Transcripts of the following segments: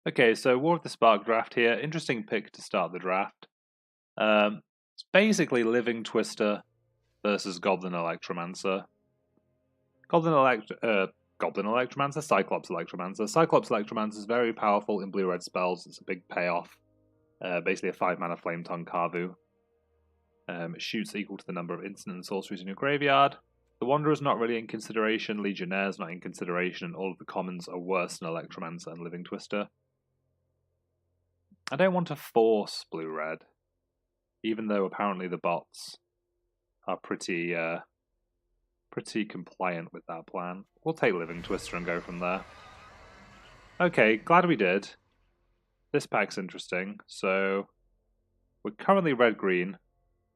Okay, so War of the Spark draft here. Interesting pick to start the draft. It's basically Living Twister versus Goblin Electromancer. Goblin Electromancer, Cyclops Electromancer. Cyclops Electromancer is very powerful in blue-red spells. It's a big payoff. Basically a 5-mana Flame Tongue Kavu. It shoots equal to the number of instant and sorceries in your graveyard. The Wanderer's not really in consideration. Legionnaire's not in consideration. And all of the commons are worse than Electromancer and Living Twister. I don't want to force blue-red, even though apparently the bots are pretty compliant with that plan. We'll take Living Twister and go from there. Okay, glad we did. This pack's interesting. So we're currently red-green,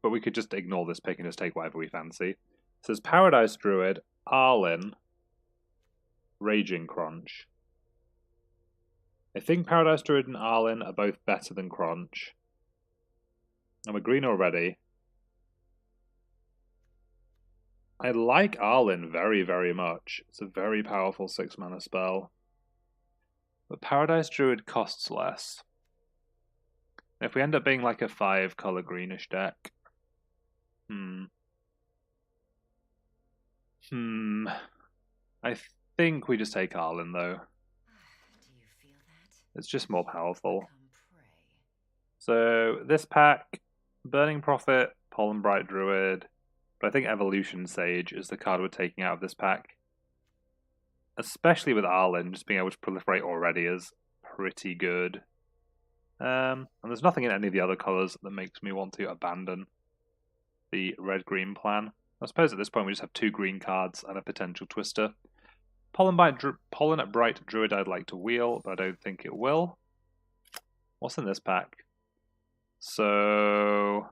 but we could just ignore this pick and just take whatever we fancy. So there's Paradise Druid, Arlinn, Raging Crunch. I think Paradise Druid and Arlinn are both better than Crunch. And we're green already. I like Arlinn very, very much. It's a very powerful 6-mana spell. But Paradise Druid costs less. If we end up being like a 5-color greenish deck... I think we just take Arlinn, though. It's just more powerful. So this pack, Burning Prophet, Pollen Bright Druid, but I think Evolution Sage is the card we're taking out of this pack. Especially with Arlinn, just being able to proliferate already is pretty good. And there's nothing in any of the other colours that makes me want to abandon the red-green plan. I suppose at this point we just have 2 green cards and a potential Twister. Pollen Bright Druid I'd like to wheel, but I don't think it will. What's in this pack? So...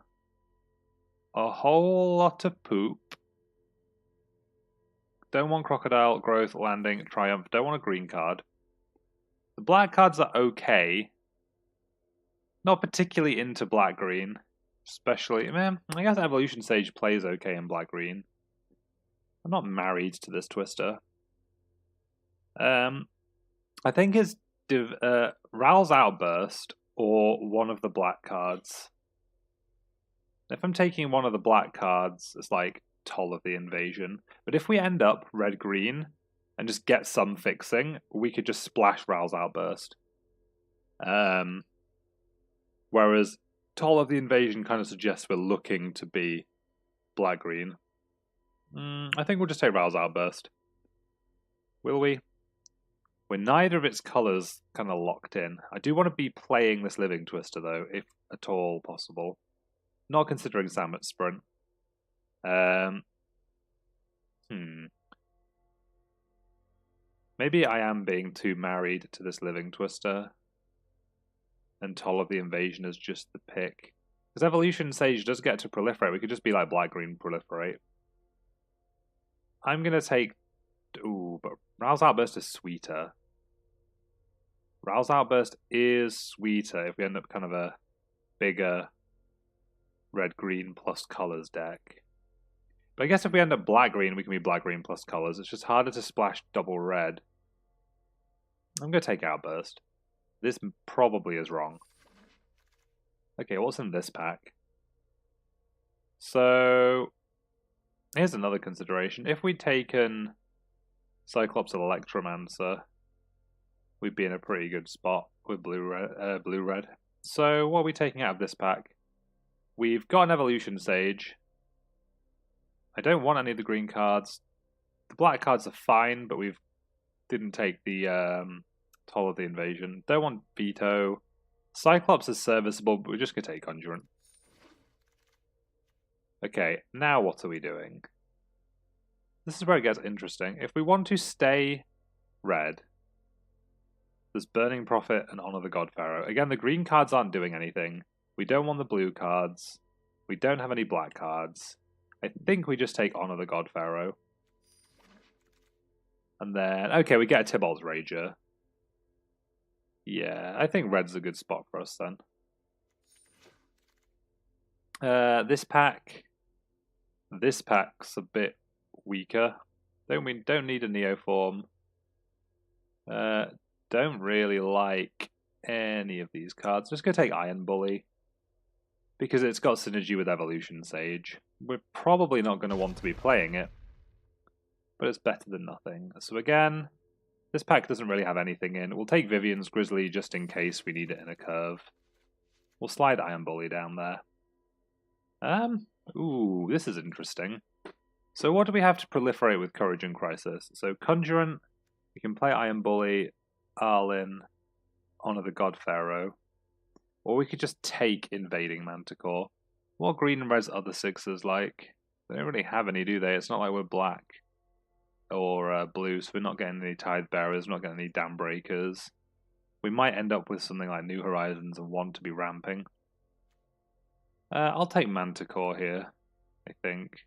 a whole lot of poop. Don't want Crocodile, Growth, Landing, Triumph. Don't want a green card. The black cards are okay. Not particularly into black-green. Especially, man, I guess Evolution Sage plays okay in black-green. I'm not married to this Twister. I think it's Ral's Outburst or one of the black cards. If I'm taking one of the black cards, it's like Toll of the Invasion. But if we end up red-green and just get some fixing, we could just splash Ral's Outburst. Whereas Toll of the Invasion kind of suggests we're looking to be black-green. I think we'll just take Ral's Outburst. Will we? We're neither of its colours kind of locked in. I do want to be playing this Living Twister, though, if at all possible. Not considering Samet Sprint. Maybe I am being too married to this Living Twister. And Toll of the Invasion is just the pick. Because Evolution Sage does get to proliferate. We could just be like black-green proliferate. I'm going to take... Ooh, but Ral's Outburst is sweeter. Ral's Outburst is sweeter if we end up kind of a bigger red-green plus colors deck. But I guess if we end up black-green, we can be black-green plus colors. It's just harder to splash double red. I'm going to take Outburst. This probably is wrong. Okay, what's in this pack? So, here's another consideration. If we'd taken Cyclops Electromancer, we'd be in a pretty good spot with blue-red. So, what are we taking out of this pack? We've got an Evolution Sage. I don't want any of the green cards. The black cards are fine, but we didn't take the Toll of the Invasion. Don't want Veto. Cyclops is serviceable, but we're just going to take Conjurant. Okay, now what are we doing? This is where it gets interesting. If we want to stay red, there's Burning Prophet and Honor the God Pharaoh. Again, the green cards aren't doing anything. We don't want the blue cards. We don't have any black cards. I think we just take Honor the God Pharaoh. And then, okay, we get a Tybalt's Rager. Yeah, I think red's a good spot for us then. This pack's a bit weaker. Don't need a Neoform. Don't really like any of these cards. I'm just going to take Iron Bully, because it's got synergy with Evolution Sage. We're probably not going to want to be playing it, but it's better than nothing. So again, this pack doesn't really have anything in. We'll take Vivian's Grizzly just in case we need it in a curve. We'll slide Iron Bully down there. Ooh, this is interesting. So what do we have to proliferate with Courage and Crisis? So Conjurant, we can play Iron Bully, Arlinn, Honor the God Pharaoh, or we could just take Invading Manticore. What green and red's other sixes like? They don't really have any, do they? It's not like we're black or blue, so we're not getting any Tithe Bearers, we're not getting any Dam Breakers. We might end up with something like New Horizons and want to be ramping. I'll take Manticore here, I think.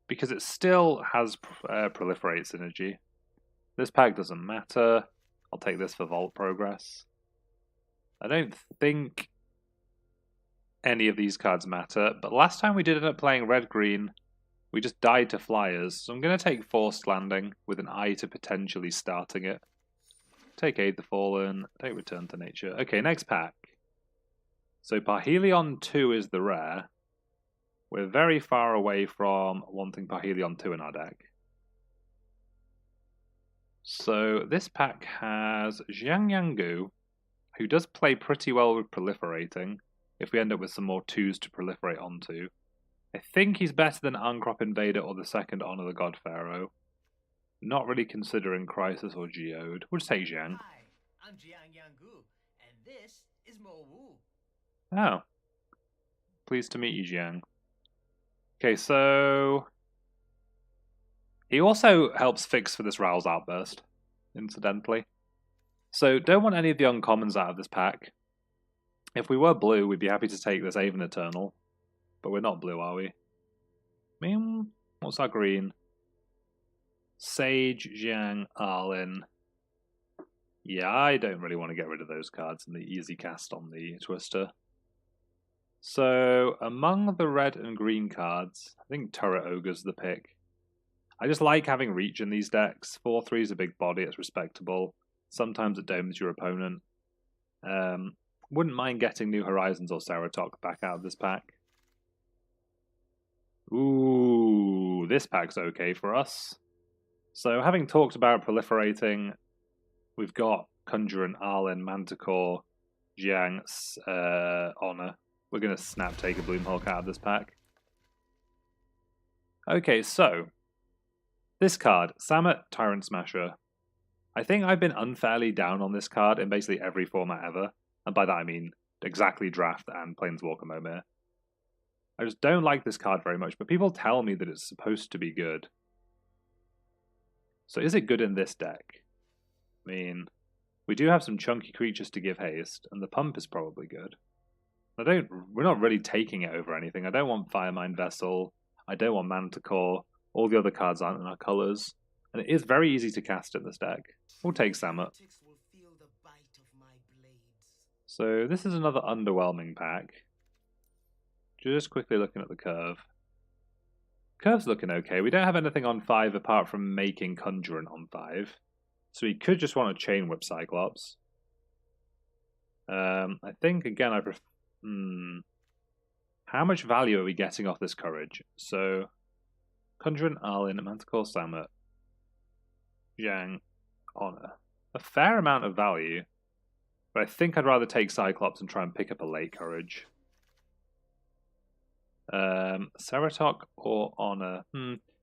Because it still has Proliferate synergy. This pack doesn't matter. I'll take this for Vault Progress. I don't think any of these cards matter, but last time we did end up playing red-green, we just died to Flyers, so I'm going to take Forced Landing with an eye to potentially starting it. Take Aid the Fallen, take Return to Nature. Okay, next pack. So Parhelion 2 is the rare. We're very far away from wanting Parhelion 2 in our deck. So this pack has Xiangyang, who does play pretty well with proliferating, if we end up with some more 2s to proliferate onto. I think he's better than Uncrop Invader or the second Honor the God Pharaoh. Not really considering Crisis or Geode. We'll just take Xiang. Hi, I'm Xiangyang, and this is Mo Wu. Oh. Pleased to meet you, Xiang. Okay, so he also helps fix for this Rowl's Outburst, incidentally. So don't want any of the uncommons out of this pack. If we were blue, we'd be happy to take this Aven Eternal. But we're not blue, are we? I mean, what's our green? Sage, Xiang, Arlinn. Yeah, I don't really want to get rid of those cards in the easy cast on the Twister. So, among the red and green cards, I think Turret Ogre's the pick. I just like having reach in these decks. 4/3 is a big body, it's respectable. Sometimes it domes your opponent. Wouldn't mind getting New Horizons or Ceratok back out of this pack. Ooh, this pack's okay for us. So, having talked about proliferating, we've got Conjurant, Arlinn, Manticore, Xiang, Honor. We're going to snap take a Bloomhawk out of this pack. Okay, so this card, Samut, Tyrant Smasher. I think I've been unfairly down on this card in basically every format ever. And by that I mean exactly Draft and Planeswalker Momir. I just don't like this card very much, but people tell me that it's supposed to be good. So is it good in this deck? I mean, we do have some chunky creatures to give haste, and the pump is probably good. We're not really taking it over anything. I don't want Firemind Vessel. I don't want Manticore. All the other cards aren't in our colors. And it is very easy to cast in this deck. We'll take Samut. So this is another underwhelming pack. Just quickly looking at the curve. Curve's looking okay. We don't have anything on 5 apart from making Conjurant on 5. So we could just want to Chain Whip Cyclops. I think, again, I prefer... How much value are we getting off this Courage? So, Conjurant, Arlinn, Manticore, Samut, Xiang, Honor. A fair amount of value. But I think I'd rather take Cyclops and try and pick up a late Courage. Ceratok or Honor?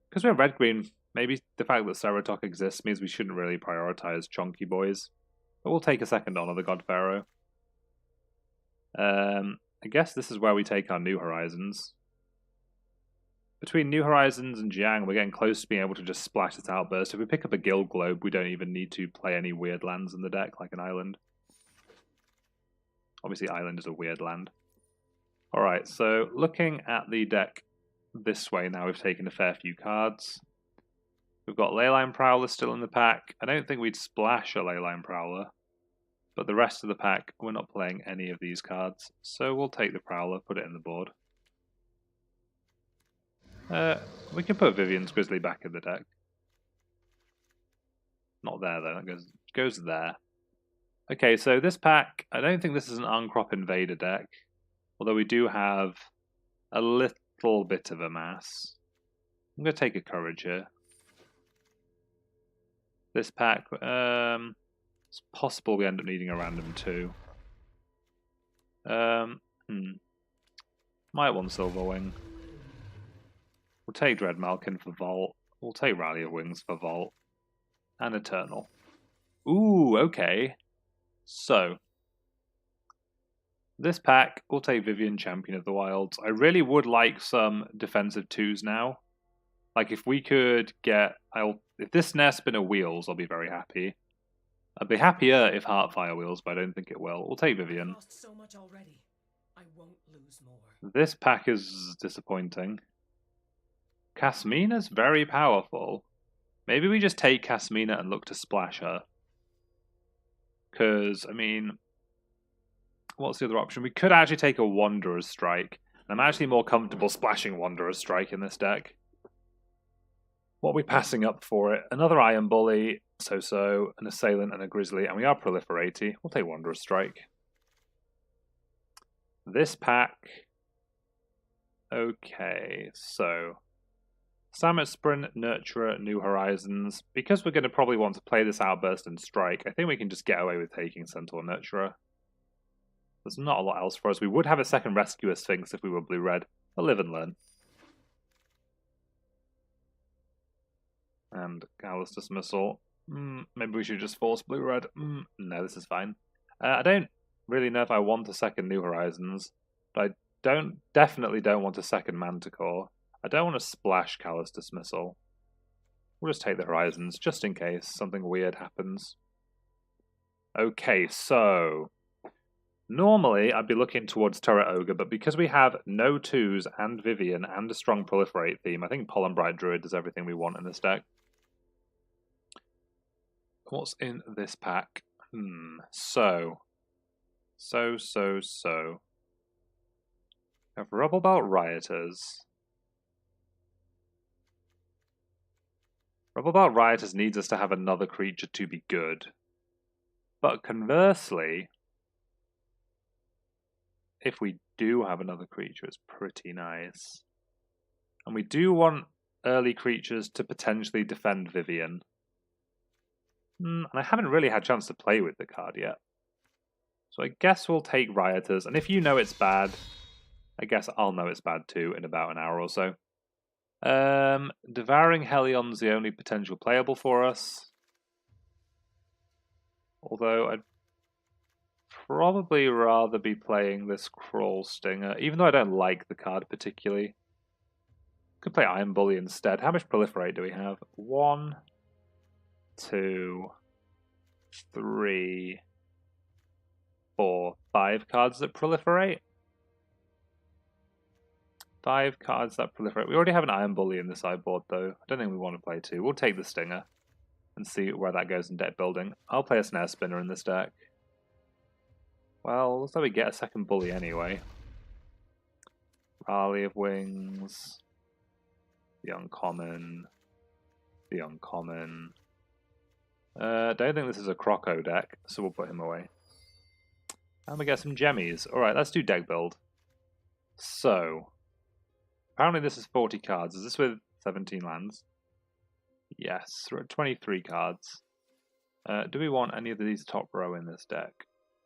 Because we're red-green, maybe the fact that Ceratok exists means we shouldn't really prioritize chunky boys. But we'll take a second Honor the God Pharaoh. I guess this is where we take our New Horizons. Between New Horizons and Xiang, we're getting close to being able to just splash this Outburst. If we pick up a Guild Globe, we don't even need to play any weird lands in the deck, like an island. Obviously, island is a weird land. Alright, so looking at the deck this way now, we've taken a fair few cards. We've got Leyline Prowler still in the pack. I don't think we'd splash a Leyline Prowler. But the rest of the pack, we're not playing any of these cards. So we'll take the Prowler, put it in the board. We can put Vivian's Grizzly back in the deck. Not there though, that goes there. Okay, so this pack, I don't think this is an Uncrop Invader deck. Although we do have a little bit of a mass. I'm going to take a Courage here. This pack, it's possible we end up needing a random 2. Might want Silverwing. We'll take Dread Malkin for Vault. We'll take Rally of Wings for Vault. And Eternal. Ooh, okay. So, this pack, we'll take Vivian, Champion of the Wilds. I really would like some defensive 2s now. Like, if we could get... If this Snare Spinner wheels, I'll be very happy. I'd be happier if Heartfire wheels, but I don't think it will. We'll take Vivian. Lost so much already. I won't lose more. This pack is disappointing. Kasmina's very powerful. Maybe we just take Kasmina and look to splash her. Because, I mean, what's the other option? We could actually take a Wanderer's Strike. I'm actually more comfortable splashing Wanderer's Strike in this deck. What are we passing up for it? Another Iron Bully, so-so, an Assailant and a Grizzly, and we are Proliferati. We'll take Wanderer's Strike. This pack... Okay, so... Samet Sprint, Nurturer, New Horizons. Because we're going to probably want to play this Outburst and Strike, I think we can just get away with taking Centaur Nurturer. There's not a lot else for us. We would have a second Rescuer Sphinx if we were blue-red. But live and learn. And Callous Dismissal. Maybe we should just force blue-red. No, this is fine. I don't really know if I want a second New Horizons, but I definitely don't want a second Manticore. I don't want to splash Callous Dismissal. We'll just take the Horizons, just in case something weird happens. Okay, so... Normally, I'd be looking towards Turret Ogre, but because we have no 2s and Vivian and a strong Proliferate theme, I think Pollen Bright Druid does everything we want in this deck. What's in this pack? So. We have Rubblebout Rioters. Rubblebout Rioters needs us to have another creature to be good. But conversely, if we do have another creature, it's pretty nice. And we do want early creatures to potentially defend Vivian. And I haven't really had a chance to play with the card yet. So I guess we'll take Rioters. And if you know it's bad, I guess I'll know it's bad too in about an hour or so. Devouring Hellion's the only potential playable for us. Although I'd probably rather be playing this Crawl Stinger, even though I don't like the card particularly. Could play Iron Bully instead. How much Proliferate do we have? 1, 2, 3, 4, 5 cards that proliferate. 5 cards that proliferate. We already have an Iron Bully in the sideboard though. I don't think we want to play 2. We'll take the Stinger and see where that goes in deck building. I'll play a Snare Spinner in this deck. Well, looks like we get a second Bully anyway. Rally of Wings. The uncommon. The uncommon. Don't think this is a Croco deck, so we'll put him away. And we get some Gemmies. Alright, let's do deck build. So, apparently this is 40 cards. Is this with 17 lands? Yes, we're at 23 cards. Do we want any of these top row in this deck?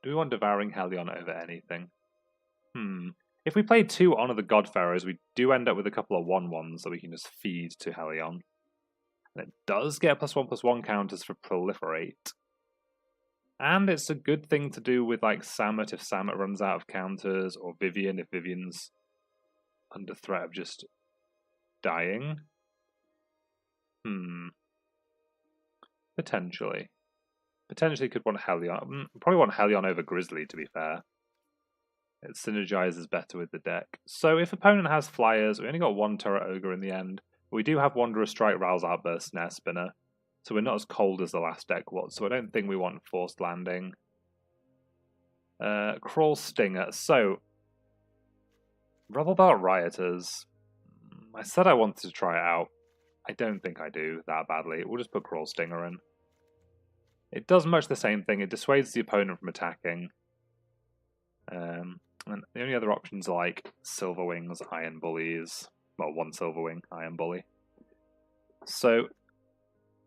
Do we want Devouring Hellion over anything? If we play 2 Honor the God Pharaohs, we do end up with a couple of 1/1s that we can just feed to Hellion. And it does get +1/+1 counters for Proliferate. And it's a good thing to do with like Samet if Samet runs out of counters, or Vivian if Vivian's under threat of just dying. Potentially. Potentially could want Hellion. Probably want Hellion over Grizzly, to be fair. It synergizes better with the deck. So if opponent has flyers, we only got 1 Turret Ogre in the end. We do have Wanderer Strike, Rouse Outburst, Snare Spinner. So we're not as cold as the last deck was. So I don't think we want Forced Landing. Crawl Stinger. So, Rubblebout Rioters. I said I wanted to try it out. I don't think I do that badly. We'll just put Crawl Stinger in. It does much the same thing. It dissuades the opponent from attacking. And the only other options are like Silver Wings, Iron Bullies. Well, one Silver Wing, Iron Bully. So,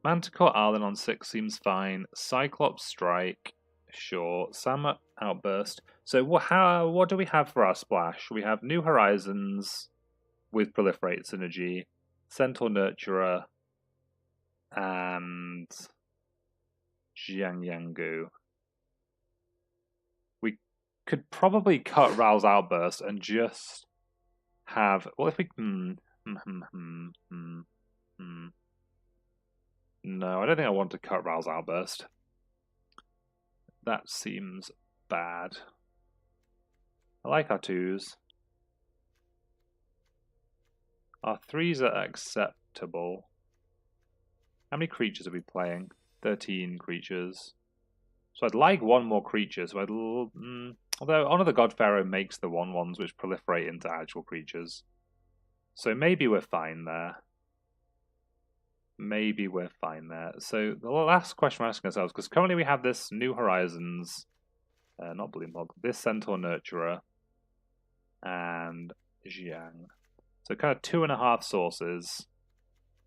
Manticore Arlen on 6 seems fine. Cyclops Strike, sure. Sama Outburst. So, what do we have for our splash? We have New Horizons with Proliferate Synergy, Centaur Nurturer, and Jiangyangu. We could probably cut Rao's Outburst and just have... Well, if we... No, I don't think I want to cut Rao's Outburst. That seems bad. I like our 2s. Our 3s are acceptable. How many creatures are we playing? 13 creatures. So I'd like one more creature. So although Honor the God Pharaoh makes the 1/1s which proliferate into actual creatures. So maybe we're fine there. Maybe we're fine there. So the last question we're asking ourselves, because currently we have this New Horizons, not Bloomhog, this Centaur Nurturer, and Jiang. So kind of 2.5 sources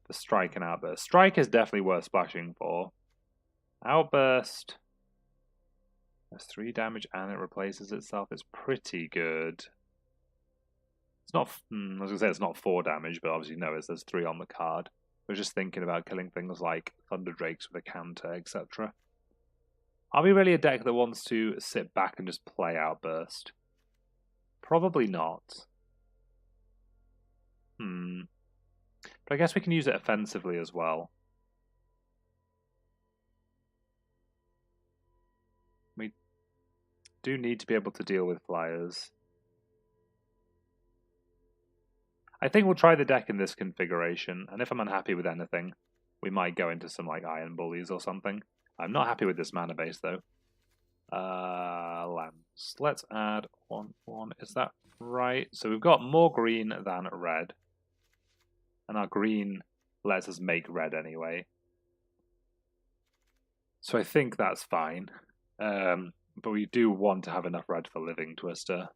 for Strike and Outburst. Strike is definitely worth splashing for. Outburst has 3 damage and it replaces itself. It's pretty good. It's not, I was going to say it's not 4 damage, but obviously no, there's 3 on the card. We're just thinking about killing things like Thunder Drakes with a counter, etc. Are we really a deck that wants to sit back and just play Outburst? Probably not. But I guess we can use it offensively as well. We do need to be able to deal with flyers. I think we'll try the deck in this configuration, and if I'm unhappy with anything, we might go into some like Iron Bullies or something. I'm not happy with this mana base though. Lands. Let's add 1/1. Is that right? So we've got more green than red. And our green lets us make red anyway. So I think that's fine. But we do want to have enough red for Living Twister.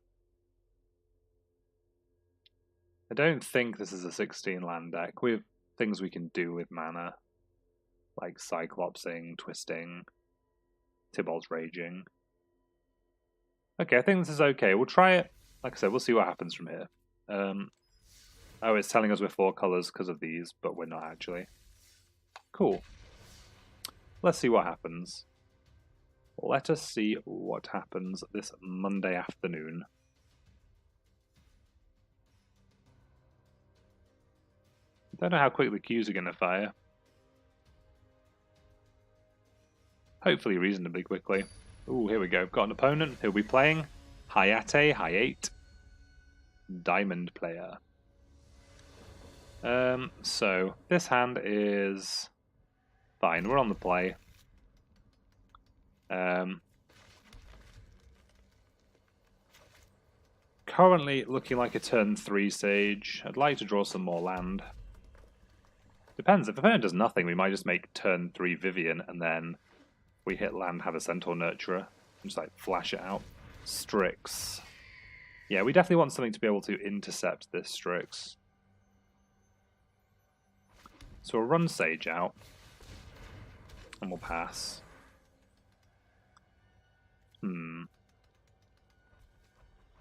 I don't think this is a 16 land deck. We have things we can do with mana. Like Cyclopsing, Twisting, Tybalt's Raging. Okay, I think this is okay. We'll try it. Like I said, we'll see what happens from here. Oh, it's telling us we're 4 colors because of these, but we're not actually. Cool. Let's see what happens. Let us see what happens this Monday afternoon. Don't know how quick the queues are going to fire. Hopefully reasonably quickly. Ooh, here we go. Got an opponent who'll be playing Hayate Diamond Player. So this hand is fine. We're on the play. Currently looking like a turn 3 Sage. I'd like to draw some more land. Depends. If the opponent does nothing, we might just make turn 3 Vivian, and then we hit land, have a Centaur Nurturer, and just like flash it out. Strix. Yeah, we definitely want something to be able to intercept this Strix. So we'll run Sage out, and we'll pass.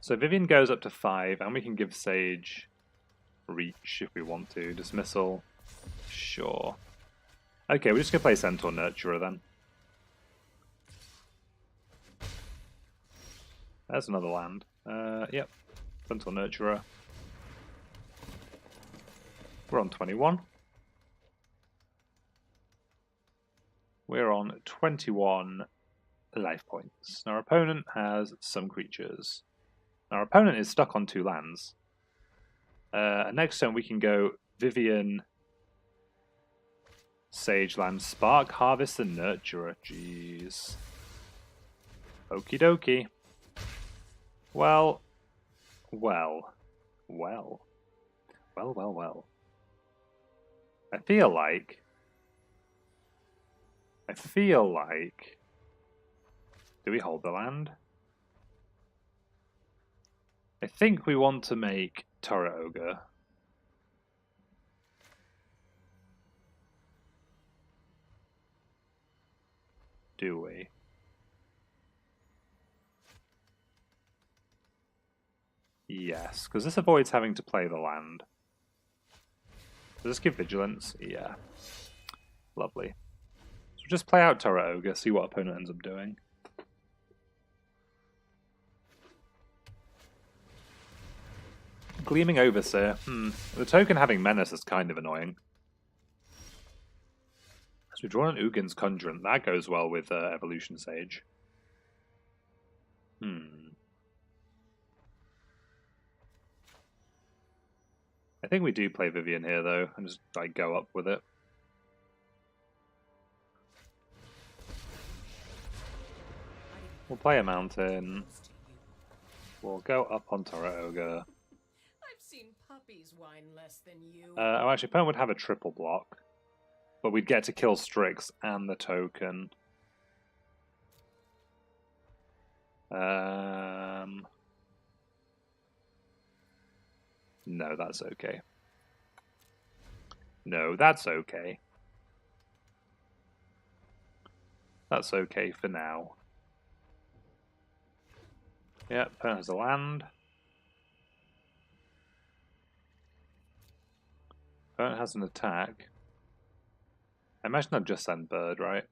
So Vivian goes up to 5, and we can give Sage reach if we want to. Dismissal, sure. Okay, we're just going to play Centaur Nurturer then. There's another land. Yep, Centaur Nurturer. We're on 21. We're on 21 life points. Our opponent has some creatures. Our opponent is stuck on 2 lands. Next turn we can go Vivian, Sage Land, Spark, Harvest, and Nurturer. Jeez. Okie dokie. Well. I feel like I feel like... Do we hold the land? I think we want to make Turret Ogre. Do we? Yes, because this avoids having to play the land. Does this give vigilance? Yeah. Lovely. So just play out Turret Ogre, see what opponent ends up doing. Gleaming Overseer. The token having Menace is kind of annoying. So we draw an Ugin's Conjurant. That goes well with Evolution Sage. I think we do play Vivian here, though, and just like go up with it. We'll play a Mountain. We'll go up on Turret Ogre. I've seen puppies whine less than you. Oh, actually, opponent would have a triple block, but we'd get to kill Strix and the token. No, that's okay. No, that's okay. That's okay for now. Yeah, opponent has a land. Opponent has an attack. I imagine I'll just send bird, right?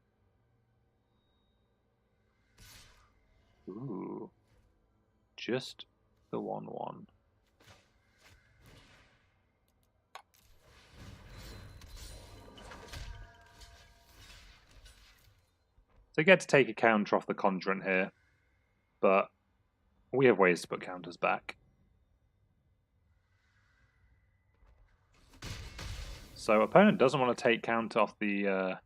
Ooh. Just the 1/1. So you get to take a counter off the Conjurant here, but we have ways to put counters back. So opponent doesn't want to take counter off the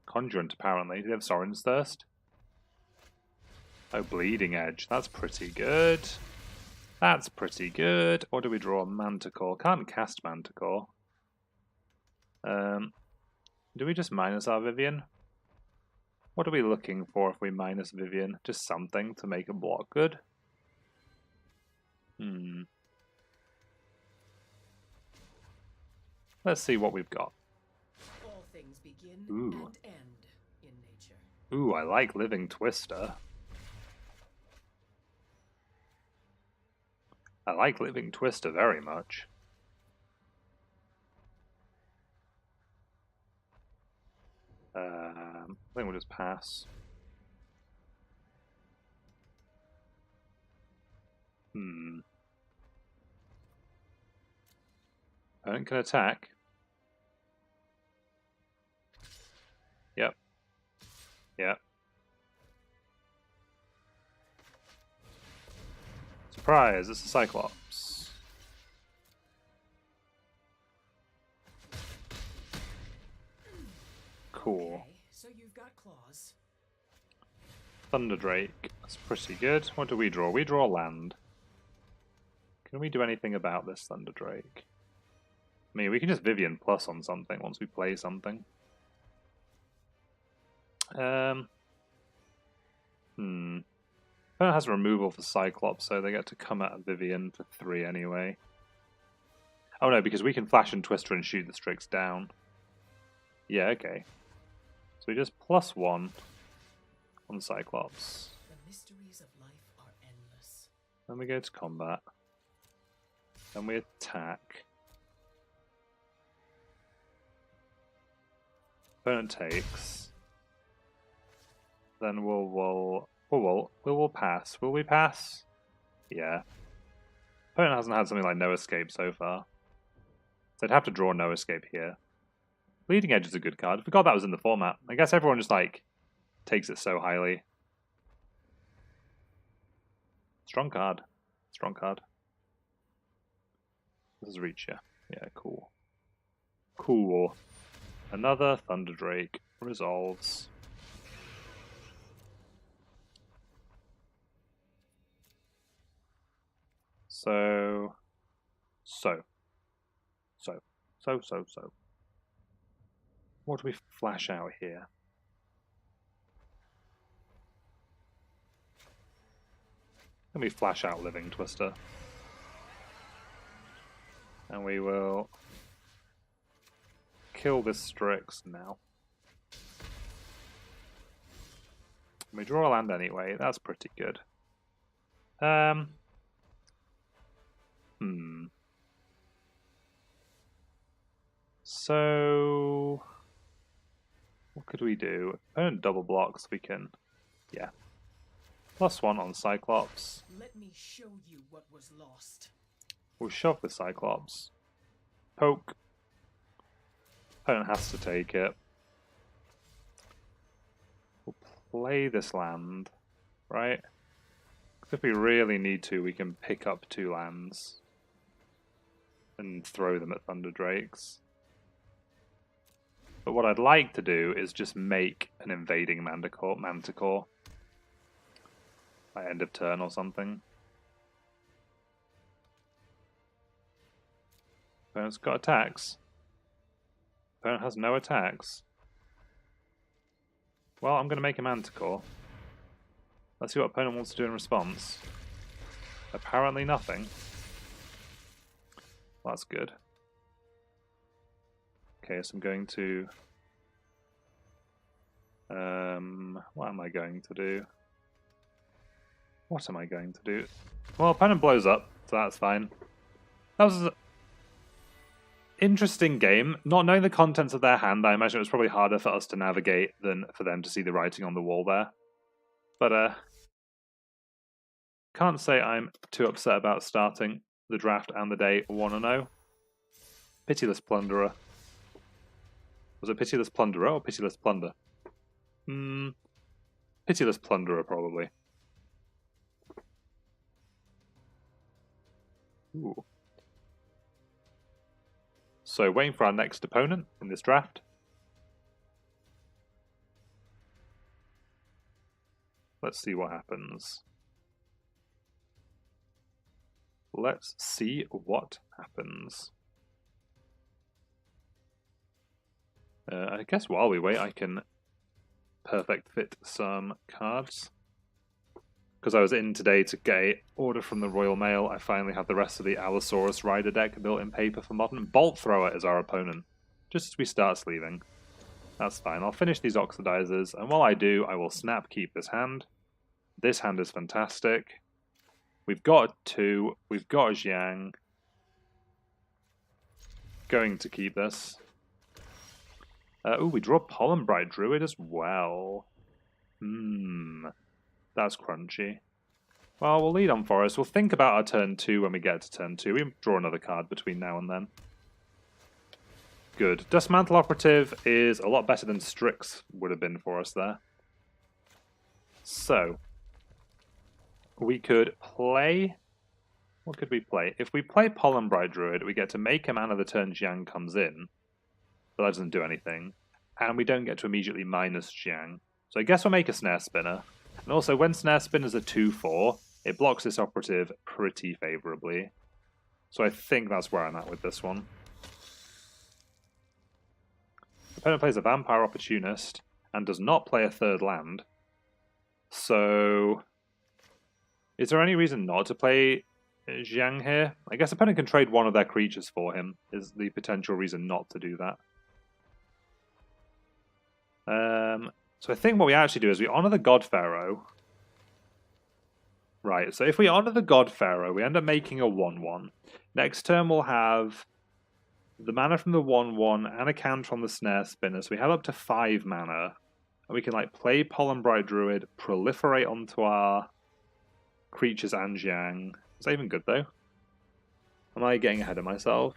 Conjurant, apparently. They have Sorin's Thirst. Oh, Bleeding Edge. That's pretty good. That's pretty good. Or do we draw Manticore? Can't cast Manticore. Do we just minus our Vivian? What are we looking for if we minus Vivian? Just something to make a block good? Let's see what we've got. All things begin Ooh. and end in nature. Ooh, I like Living Twister. I like Living Twister very much. I think we'll just pass. Opponent can attack. Yep. Yep. Surprise, it's a Cyclops. Cool. Okay, so you've got claws. Thunder Drake. That's pretty good. What do we draw? We draw land. Can we do anything about this Thunder Drake? I mean, we can just Vivian plus on something once we play something. Opponent has removal for Cyclops, so they get to come at Vivian for 3 anyway. Oh no, because we can flash and Twister and shoot the Strix down. Yeah, okay. So we just +1 on Cyclops. The mysteries of life are endless. Then we go to combat. Then we attack. Opponent takes. Then we'll pass. Will we pass? Yeah. Opponent hasn't had something like No Escape so far. So I'd have to draw No Escape here. Bleeding Edge is a good card. I forgot that was in the format. I guess everyone just like takes it so highly. Strong card. Strong card. This is reach, yeah. Yeah, cool. Cool. Another Thunder Drake resolves. So. What do we flash out here? Then we flash out Living Twister. And we will kill this Strix now. We draw a land anyway, that's pretty good. So what could we do? Opponent double blocks, we can, yeah. +1 on Cyclops. Let me show you what was lost. We'll shove the Cyclops. Poke. Opponent has to take it. We'll play this land, right? If we really need to, we can pick up 2 lands and throw them at Thunder Drakes. But what I'd like to do is just make an invading Manticore by end of turn or something. Opponent's got attacks. Opponent has no attacks. Well, I'm going to make a Manticore. Let's see what opponent wants to do in response. Apparently nothing. Well, that's good. Okay, so I'm going to... what am I going to do? What am I going to do? Well, opponent blows up, so that's fine. That was an interesting game. Not knowing the contents of their hand, I imagine it was probably harder for us to navigate than for them to see the writing on the wall there. But, can't say I'm too upset about starting the draft and the day 1-0. Pitiless Plunderer. Was it Pitiless Plunderer or Pitiless Plunder? Pitiless Plunderer, probably. Ooh. So, waiting for our next opponent in this draft. Let's see what happens. Let's see what happens. I guess while we wait, I can perfect fit some cards. Because I was in today to get an order from the Royal Mail, I finally have the rest of the Allosaurus Rider deck built in paper for Modern. Bolt Thrower is our opponent, just as we start sleeving. That's fine. I'll finish these Oxidizers, and while I do, I will snap keep this hand. This hand is fantastic. We've got a 2, we've got a Xiang. Going to keep this. Ooh, we draw Pollen Bright Druid as well. That's crunchy. Well, we'll lead on Forest. We'll think about our turn 2 when we get to turn 2. We draw another card between now and then. Good. Dustmantle Operative is a lot better than Strix would have been for us there. So, we could play... What could we play? If we play Pollen Bright Druid, we get to make a mana the turn Xiang comes in. But that doesn't do anything. And we don't get to immediately minus Xiang. So I guess we'll make a Snare Spinner. And also, when Snare Spinner's a 2-4, it blocks this operative pretty favourably. So I think that's where I'm at with this one. Opponent plays a Vampire Opportunist and does not play a 3rd land. So, is there any reason not to play Xiang here? I guess opponent can trade one of their creatures for him, is the potential reason not to do that. So I think what we actually do is we honor the God Pharaoh. Right, so if we honor the God Pharaoh, we end up making a 1-1. Next turn we'll have the mana from the 1-1 and a counter on the Snare Spinner, so we have up to 5 mana. And we can like play Pollen Bright Druid, proliferate onto our creatures and Xiang. Is that even good though? Am I getting ahead of myself?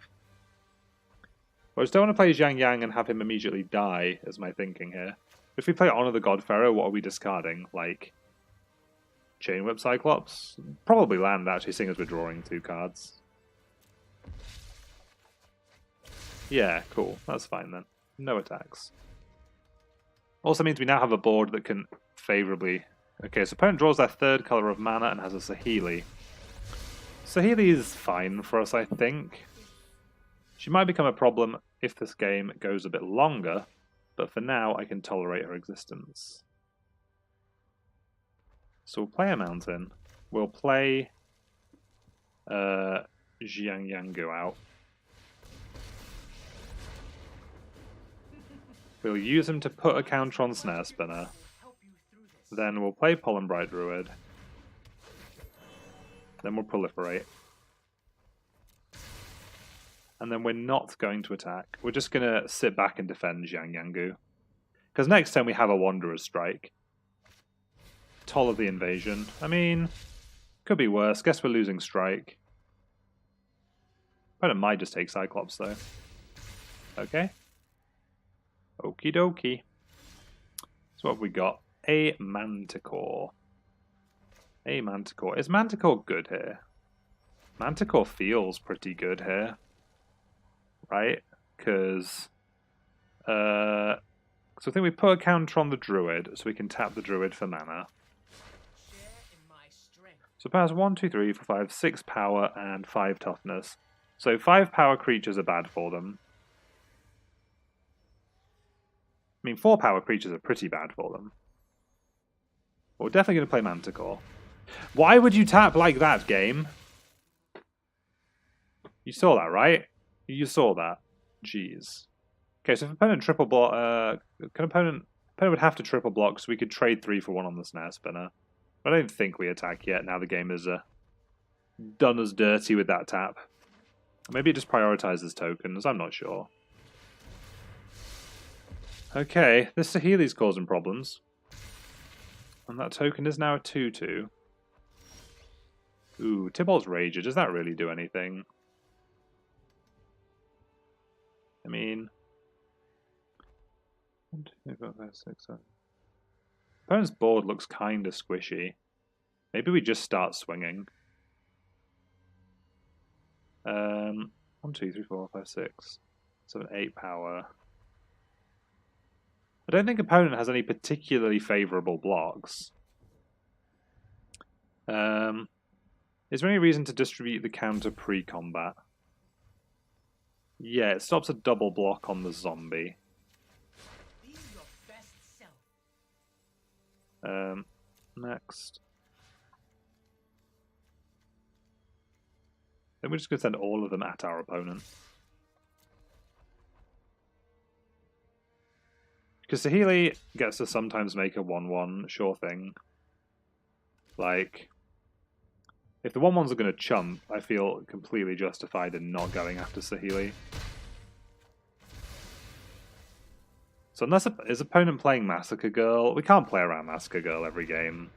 I just don't want to play Xiang Yang and have him immediately die, is my thinking here. If we play Honor the God Pharaoh, what are we discarding? Like, Chain Whip Cyclops? Probably land, actually, seeing as we're drawing 2 cards. Yeah, cool. That's fine then. No attacks. Also means we now have a board that can favourably... Okay, so opponent draws their 3rd colour of mana and has a Saheeli. Saheeli is fine for us, I think. She might become a problem if this game goes a bit longer, but for now I can tolerate her existence. So we'll play a Mountain. we'll play Jiangyangu out. We'll use him to put a counter on Snare Spinner. Then we'll play Pollen Bright Druid. Then we'll proliferate. And then we're not going to attack. We're just going to sit back and defend Jiangyangu. Because next time we have a Wanderer's Strike. Toll of the Invasion. I mean, could be worse. Guess we're losing Strike. Opponent might just take Cyclops though. Okay. Okie dokie. So what have we got? A Manticore. A Manticore. Is Manticore good here? Manticore feels pretty good here. Right? Because so I think we put a counter on the Druid so we can tap the Druid for mana. So it has 1, 2, 3, 4, 5, 6 power and 5 toughness. So 5 power creatures are bad for them. I mean, 4 power creatures are pretty bad for them. We're definitely going to play Manticore. Why would you tap like that, game? You saw that, right? You saw that. Jeez. Okay, so if opponent triple block, opponent would have to triple block, so we could trade 3 for 1 on the Snare Spinner. I don't think we attack yet. Now the game is done us dirty with that tap. Maybe it just prioritizes tokens. I'm not sure. Okay, this Saheeli's causing problems. And that token is now a 2-2. Ooh, Tybalt's Rager. Does that really do anything? I mean... 1, 2, 3, 4, 5, 6, 7. Opponent's board looks kind of squishy. Maybe we just start swinging. 1, 2, 3, 4, 5, 6, 7, 8 power. I don't think opponent has any particularly favourable blocks. Is there any reason to distribute the counter pre-combat? Yeah, it stops a double block on the zombie. Next. Then we're just going to send all of them at our opponent. Because Saheeli gets to sometimes make a 1-1, sure thing. Like, if the 1-1s are going to chump, I feel completely justified in not going after Saheeli. So unless is opponent playing Massacre Girl, we can't play around Massacre Girl every game.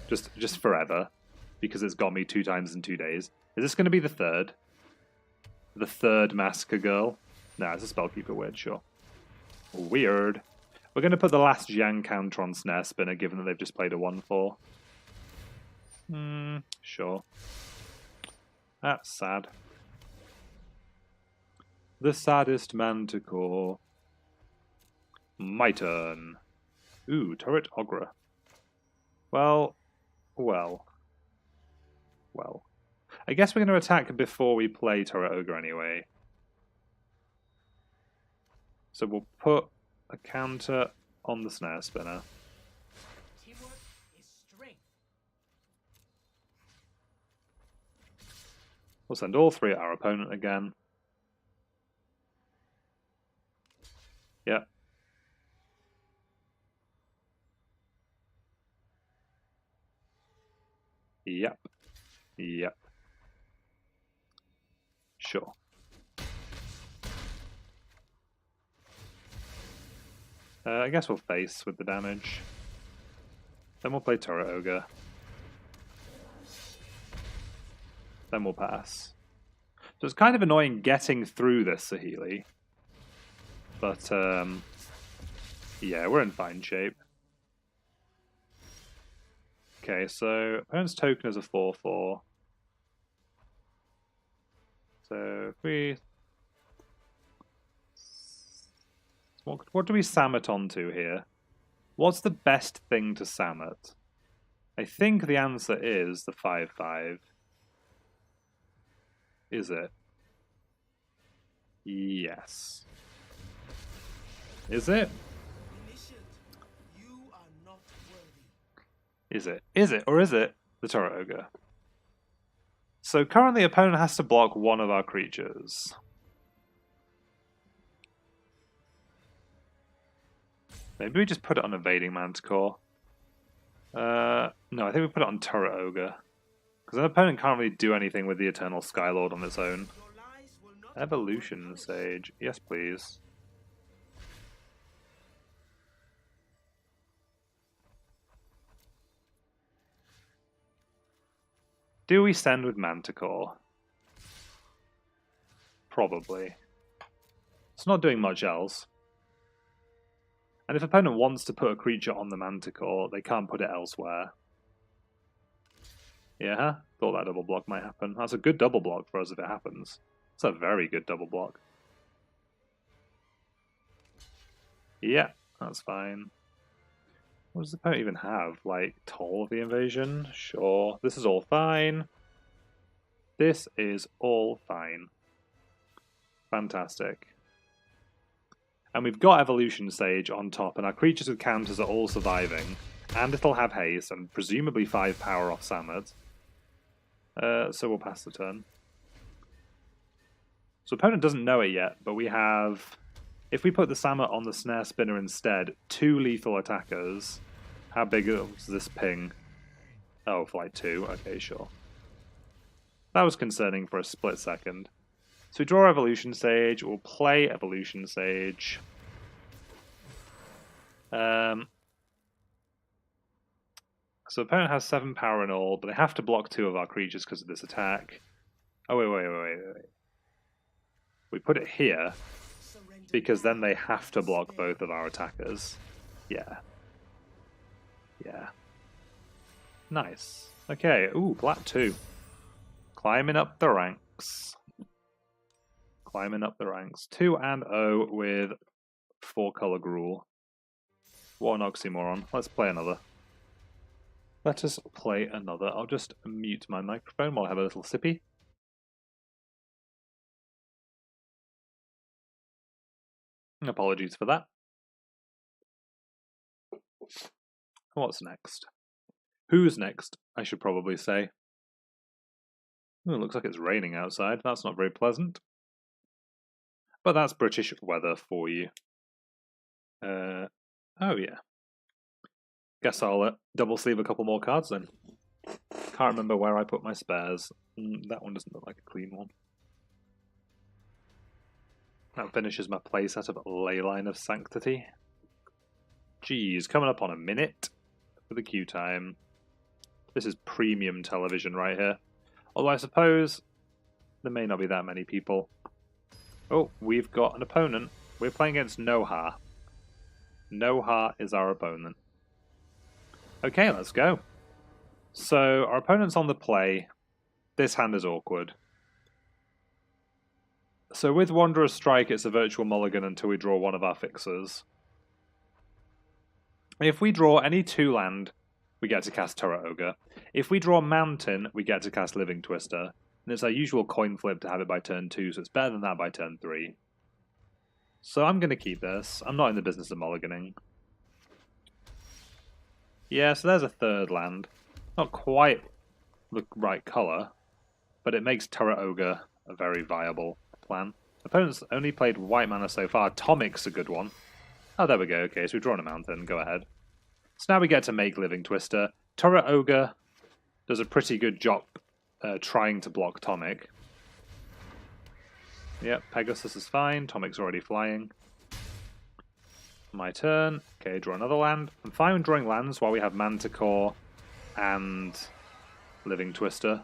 Just forever. Because it's got me 2 times in 2 days. Is this going to be the third? The third Massacre Girl? Nah, it's a Spellkeeper Weird, sure. Weird. We're going to put the last Jiang counter on Snare Spinner, given that they've just played a 1-4. Sure. That's sad. The saddest Manticore. My turn. Ooh, Turret Ogra. Well. I guess we're going to attack before we play Turret Ogre anyway. So we'll put a counter on the Snare Spinner. Teamwork is strength. We'll send all 3 at our opponent again. Yep. Yep. Sure. I guess we'll face with the damage. Then we'll play Turret Ogre. Then we'll pass. So it's kind of annoying getting through this Saheeli. But, yeah, we're in fine shape. Okay, so opponent's token is a 4-4. So if we... What do we Samet onto here? What's the best thing to Samet? I think the answer is the 5-5. Is it? Yes. Is it? You are not worthy. Is it? Is it? Or is it? the Turret Ogre. So currently, opponent has to block one of our creatures. Maybe we just put it on Invading Manticore. No, I think we put it on Turret Ogre. Because an opponent can't really do anything with the Eternal Skylord on its own. Evolution Sage. Yes, please. Do we send with Manticore? Probably. It's not doing much else. And if opponent wants to put a creature on the Manticore, they can't put it elsewhere. Yeah, thought that double block might happen. That's a good double block for us if it happens. It's a very good double block. Yeah, that's fine. What does the opponent even have? Like, Toll of the Invasion? Sure. This is all fine. This is all fine. Fantastic. And we've got Evolution Sage on top, and our creatures with counters are all surviving. And it'll have haste, and presumably 5 power off Samad. So we'll pass the turn. So opponent doesn't know it yet, but we have... If we put the Samad on the Snare Spinner instead, 2 lethal attackers. How big is this ping? Oh, for like 2. Okay, sure. That was concerning for a split second. So we draw Evolution Sage, we'll play Evolution Sage. So opponent has 7 power in all, but they have to block 2 of our creatures because of this attack. Oh, wait. We put it here, because then they have to block both of our attackers. Yeah. Nice. Okay, ooh, black 2. Climbing up the ranks. 2 and 0 with 4-color Gruul. What an oxymoron. Let's play another. I'll just mute my microphone while I have a little sippy. Apologies for that. What's next? Who's next, I should probably say. Ooh, it looks like it's raining outside. That's not very pleasant. But that's British weather for you. Oh yeah. Guess I'll double sleeve a couple more cards then. Can't remember where I put my spares. That one doesn't look like a clean one. That finishes my playset of Leyline of Sanctity. Geez, coming up on a minute for the queue time. This is premium television right here. Although I suppose there may not be that many people. Oh, we've got an opponent. We're playing against Noha. Noha is our opponent. Okay, let's go. So, our opponent's on the play. This hand is awkward. So with Wanderer's Strike, it's a virtual mulligan until we draw one of our fixers. If we draw any 2 land, we get to cast Turret Ogre. If we draw Mountain, we get to cast Living Twister. And it's our usual coin flip to have it by turn 2, so it's better than that by turn 3. So I'm going to keep this. I'm not in the business of mulliganing. Yeah, so there's a 3rd land. Not quite the right colour, but it makes Turret Ogre a very viable plan. Opponent's only played white mana so far. Tomic's a good one. Oh, there we go. Okay, so we've drawn a Mountain. Go ahead. So now we get to make Living Twister. Turret Ogre does a pretty good job trying to block Tomic. Yep, Pegasus is fine. Tomic's already flying. My turn. Okay, draw another land. I'm fine with drawing lands while we have Manticore and Living Twister.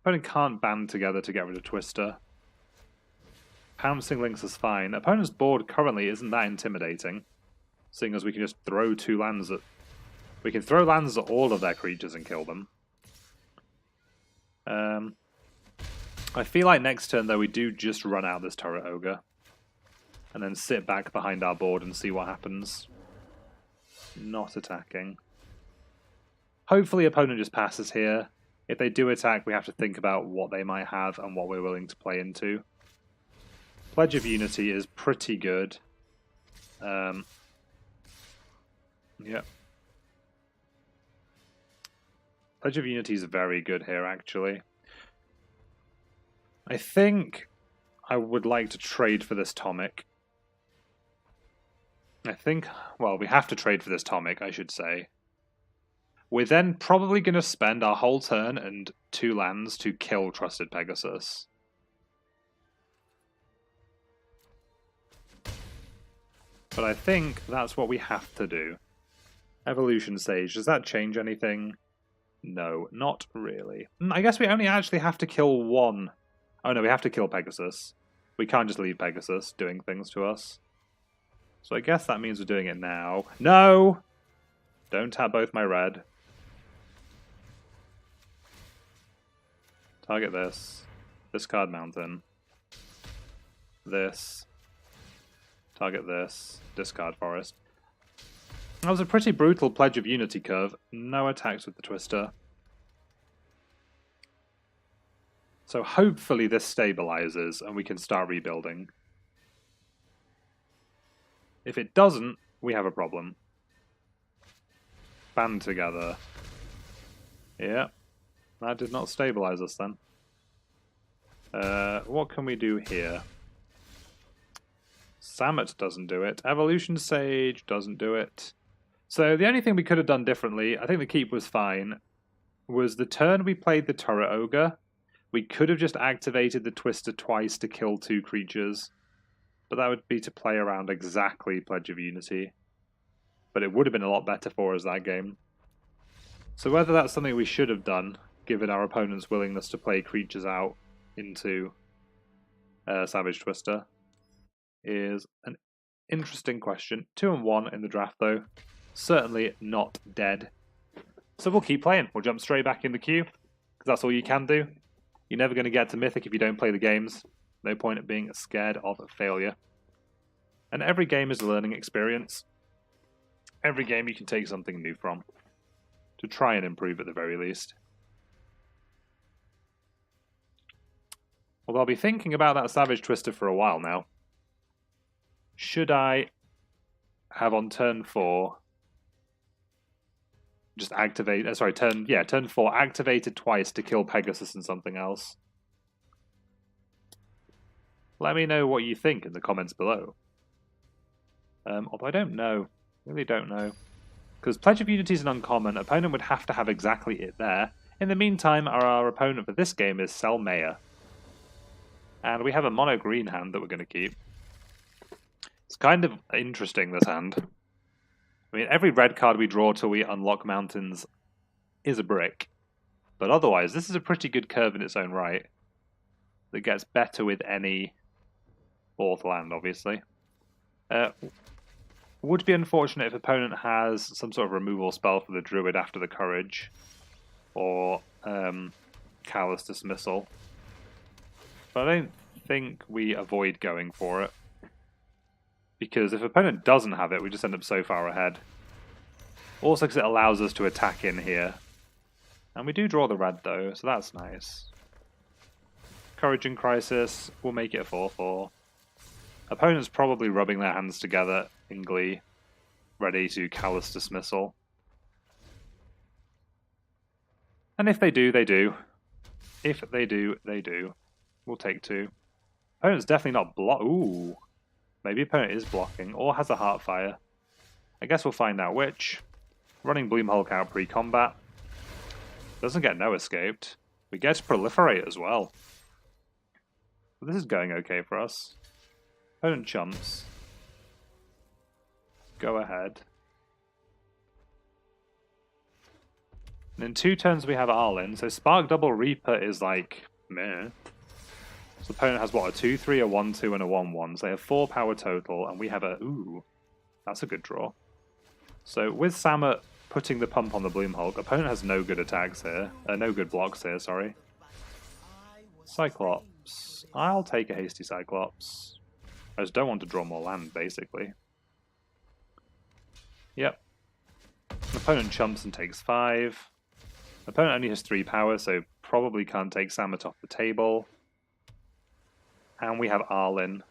Opponent can't band together to get rid of Twister. Pouncing Lynx is fine. Opponent's board currently isn't that intimidating, seeing as we can just throw 2 lands at... We can throw lands at all of their creatures and kill them. I feel like next turn, though, we do just run out this Turret Ogre. And then sit back behind our board and see what happens. Not attacking. Hopefully opponent just passes here. If they do attack, we have to think about what they might have and what we're willing to play into. Pledge of Unity is pretty good. Yep. Pledge of Unity is very good here, actually. I think I would like to trade for this Tomic. I think, well, we have to trade for this Tomic, I should say. We're then probably going to spend our whole turn and 2 lands to kill Trusted Pegasus. But I think that's what we have to do. Evolution Sage, does that change anything? No, not really. I guess we only actually have to kill one. Oh no, we have to kill Pegasus. We can't just leave Pegasus doing things to us. So I guess that means we're doing it now. No! Don't tap both my red. Target this. Discard Mountain. This. Target this. Discard Forest. That was a pretty brutal Pledge of Unity curve. No attacks with the Twister. So hopefully this stabilizes and we can start rebuilding. If it doesn't, we have a problem. Band together. Yeah, that did not stabilize us then. What can we do here? Samet doesn't do it. Evolution Sage doesn't do it. So the only thing we could have done differently, I think the keep was fine, was the turn we played the Turret Ogre, we could have just activated the Twister twice to kill 2 creatures, but that would be to play around exactly Pledge of Unity. But it would have been a lot better for us that game. So whether that's something we should have done, given our opponent's willingness to play creatures out into Savage Twister, is an interesting question. 2-1 in the draft though. Certainly not dead. So we'll keep playing. We'll jump straight back in the queue, because that's all you can do. You're never going to get to Mythic if you don't play the games. No point at being scared of failure. And every game is a learning experience. Every game you can take something new from, to try and improve at the very least. Although I'll be thinking about that Savage Twister for a while now. Should I have on turn 4 just activate, turn 4 activated twice to kill Pegasus and something else? Let me know what you think in the comments below. Although I don't know. Really don't know. Because Pledge of Unity is an uncommon, opponent would have to have exactly it there. In the meantime, our opponent for this game is Selmaya. And we have a mono green hand that we're going to keep. It's kind of interesting, this hand. I mean, every red card we draw till we unlock mountains is a brick. But otherwise, this is a pretty good curve in its own right. That gets better with any 4th land, obviously. Would be unfortunate if opponent has some sort of removal spell for the Druid after the Courage. Or Callous Dismissal. But I don't think we avoid going for it. Because if opponent doesn't have it, we just end up so far ahead. Also because it allows us to attack in here. And we do draw the red though, so that's nice. Courage and Crisis, we'll make it a 4-4. Opponent's probably rubbing their hands together in glee, ready to Callous Dismissal. And if they do, they do. If they do, they do. We'll take 2. Opponent's definitely not Ooh. Maybe opponent is blocking, or has a Heartfire. I guess we'll find out which. Running Bloomhulk out pre-combat. Doesn't get no escaped. We get to proliferate as well. This is going okay for us. Opponent chumps. Go ahead. And in 2 turns we have Arlen, so Spark Double Reaper is like, meh. So opponent has what, a 2-3, a 1-2, and a 1-1. So they have 4 power total, and we have a... Ooh, that's a good draw. So with Samet putting the pump on the Bloomhulk, opponent has no good attacks here. No good blocks here, sorry. Cyclops. I'll take a hasty Cyclops. I just don't want to draw more land, basically. Yep. Opponent chumps and takes 5. Opponent only has 3 power, so probably can't take Samet off the table. And we have Arlen,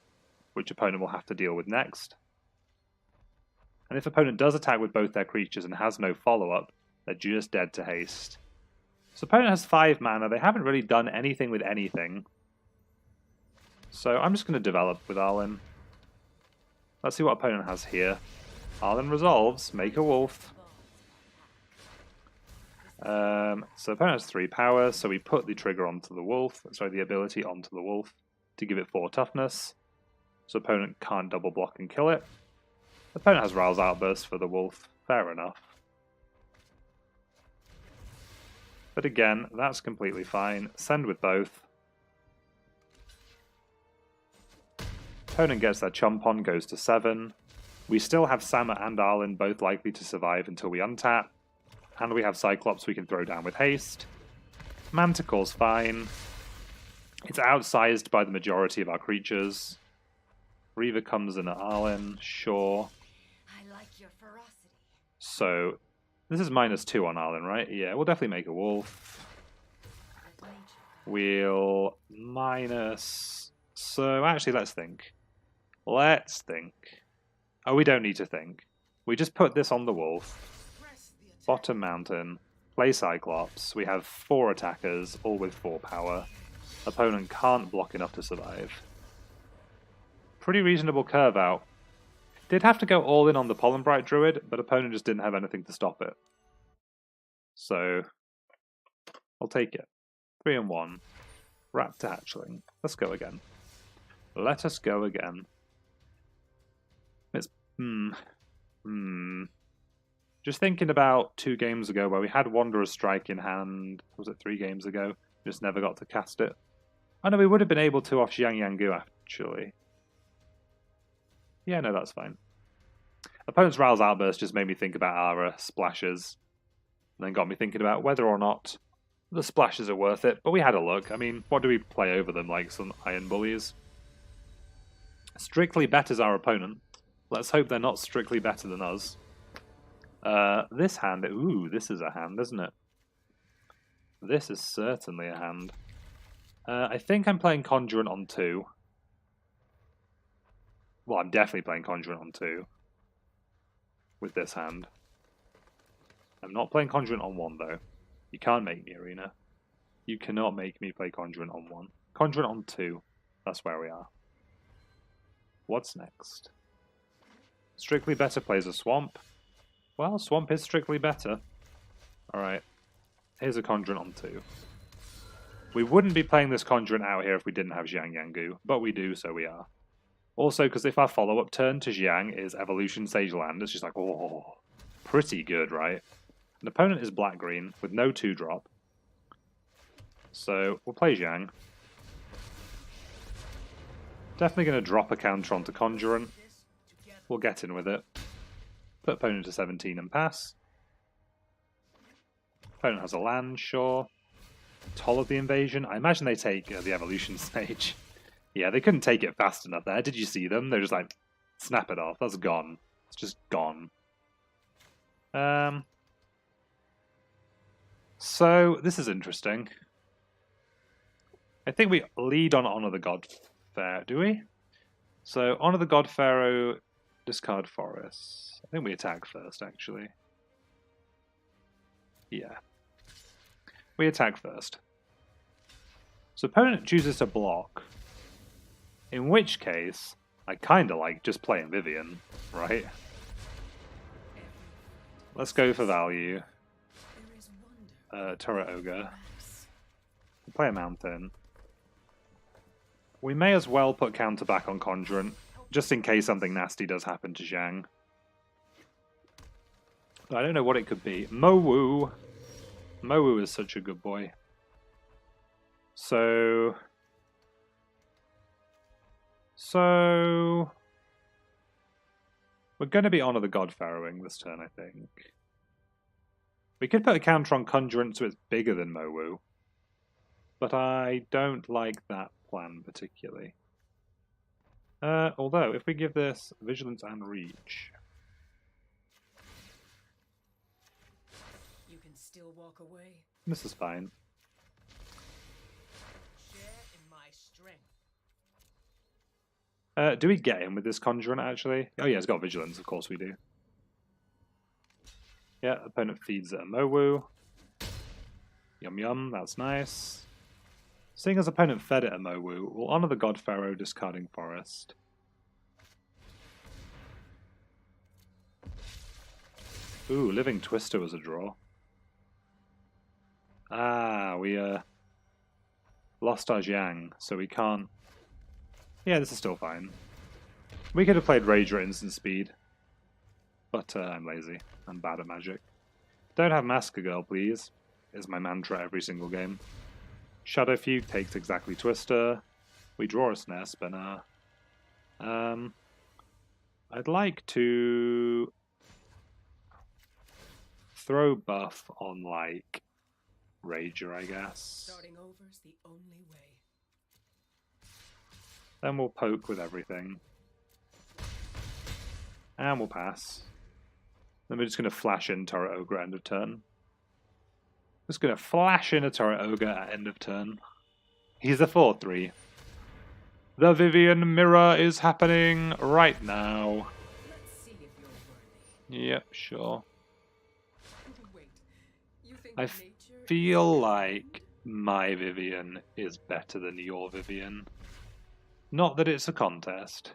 which opponent will have to deal with next. And if opponent does attack with both their creatures and has no follow-up, they're just dead to haste. So opponent has 5 mana. They haven't really done anything with anything. So I'm just going to develop with Arlen. Let's see what opponent has here. Arlen resolves. Make a wolf. So opponent has 3 power, so we put the trigger onto the wolf. Sorry, the ability onto the wolf to give it 4 toughness. So opponent can't double block and kill it. Opponent has Rouse Outburst for the wolf. Fair enough. But again, that's completely fine. Send with both. Opponent gets their Chomp on, goes to 7. We still have Sama and Arlen both likely to survive until we untap. And we have Cyclops we can throw down with haste. Manticore's fine. It's outsized by the majority of our creatures. Reaver comes in at Arlen, sure. I like your ferocity. So, this is -2 on Arlen, right? Yeah, we'll definitely make a wolf. We'll minus... So, actually, let's think. Let's think. Oh, we don't need to think. We just put this on the wolf. Bottom mountain. Play Cyclops. We have 4 attackers, all with 4 power. Opponent can't block enough to survive. Pretty reasonable curve out. Did have to go all in on the Pollen Bright Druid, but opponent just didn't have anything to stop it. So, I'll take it. 3 and 1. Raptor Hatchling. Let's go again. Let us go again. It's... Just thinking about 2 games ago where we had Wanderer's Strike in hand. Was it 3 games ago? Just never got to cast it. Oh no, we would have been able to off Xiangyang actually. Yeah, no, that's fine. Opponent's Rouse Outburst just made me think about our splashes. And then got me thinking about whether or not the splashes are worth it. But we had a look. I mean, what do we play over them? Like some Iron Bullies? Strictly betters our opponent. Let's hope they're not strictly better than us. This hand... Ooh, this is a hand, isn't it? This is certainly a hand. I think I'm playing Conjurant on 2. Well, I'm definitely playing Conjurant on 2. With this hand. I'm not playing Conjurant on 1, though. You can't make me, Arena. You cannot make me play Conjurant on 1. Conjurant on 2. That's where we are. What's next? Strictly Better plays a Swamp. Well, Swamp is strictly better. Alright. Here's a Conjurant on 2. We wouldn't be playing this Conjurant out here if we didn't have Xiangyang, but we do, so we are. Also, because if our follow-up turn to Xiang is Evolution Sage Land, it's just like, oh, pretty good, right? An opponent is black-green with no 2-drop. So, we'll play Xiang. Definitely going to drop a counter onto Conjurant. We'll get in with it. Put opponent to 17 and pass. Opponent has a land, sure. Toll of the Invasion. I imagine they take the Evolution Stage. Yeah, they couldn't take it fast enough there. Did you see them? They're just like, snap it off. That's gone. It's just gone. So, this is interesting. I think we lead on Honor the God Pharaoh. Do we? So, Honor the God Pharaoh, discard Forest. I think we attack first, actually. Yeah. We attack first. So opponent chooses to block. In which case, I kind of like just playing Vivian, right? Let's go for value. Turret Ogre. Play a Mountain. We may as well put counter back on Conjurant, just in case something nasty does happen to Xiang. I don't know what it could be. Mowu. Mowu is such a good boy. So we're going to be Honor the God Pharaohing this turn, I think. We could put a counter on Conjurant so it's bigger than Mowu. But I don't like that plan particularly. Although, if we give this Vigilance and Reach... You can still walk away. This is fine. Share in my strength. Do we get him with this Conjurant, actually? Oh yeah, he's got Vigilance, of course we do. Yeah, opponent feeds at a Mowu. Yum yum, that's nice. Seeing as opponent fed it a Mowu, we'll honor the God Pharaoh, discarding Forest. Ooh, Living Twister was a draw. Ah, we lost our Jiang, so we can't... Yeah, this is still fine. We could have played Rager at instant speed, but I'm lazy. I'm bad at Magic. Don't have Masker Girl, please, is my mantra every single game. Shadow Fugue takes exactly Twister. We draw a Snare Spinner. I'd like to throw buff on, like, Rager, I guess. Starting over's the only way. Then we'll poke with everything. And we'll pass. Then we're just going to flash in Turret Ogre at end of turn. Just going to flash in a Turret Ogre at end of turn. He's a 4-3. The Vivian Mirror is happening right now. Let's see if you're worthy. Yep, sure. Wait, you think I nature feel is- like my Vivian is better than your Vivian. Not that it's a contest.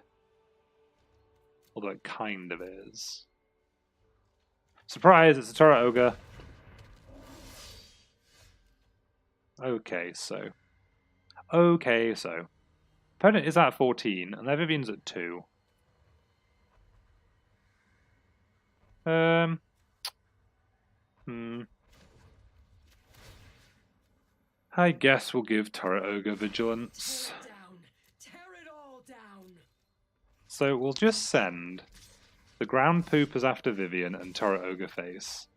Although it kind of is. Surprise, it's a Turret Ogre. Okay, so. Opponent is at 14, and their Vivian's at 2. I guess we'll give Turret Ogre Vigilance. Tear it down. Tear it all down. So we'll just send the Ground Poopers after Vivian and Turret Ogre face.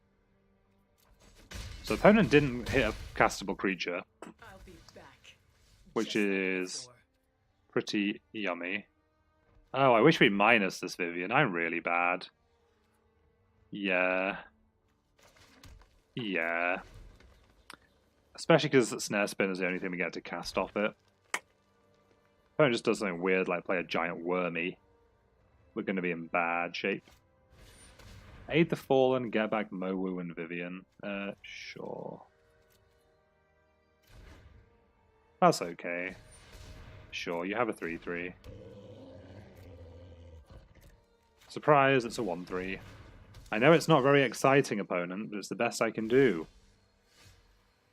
So opponent didn't hit a castable creature, I'll be back. which Just like is before. pretty yummy. Oh, I wish we minus this Vivian. I'm really bad. Yeah. Yeah. Especially because Snare Spin is the only thing we get to cast off it. Opponent just does something weird like play a giant wormy. We're going to be in bad shape. Aid the Fallen, get back Mowu and Vivian. Sure. That's okay. Sure, you have a 3-3. Surprise, it's a 1-3. I know it's not very exciting, opponent, but it's the best I can do.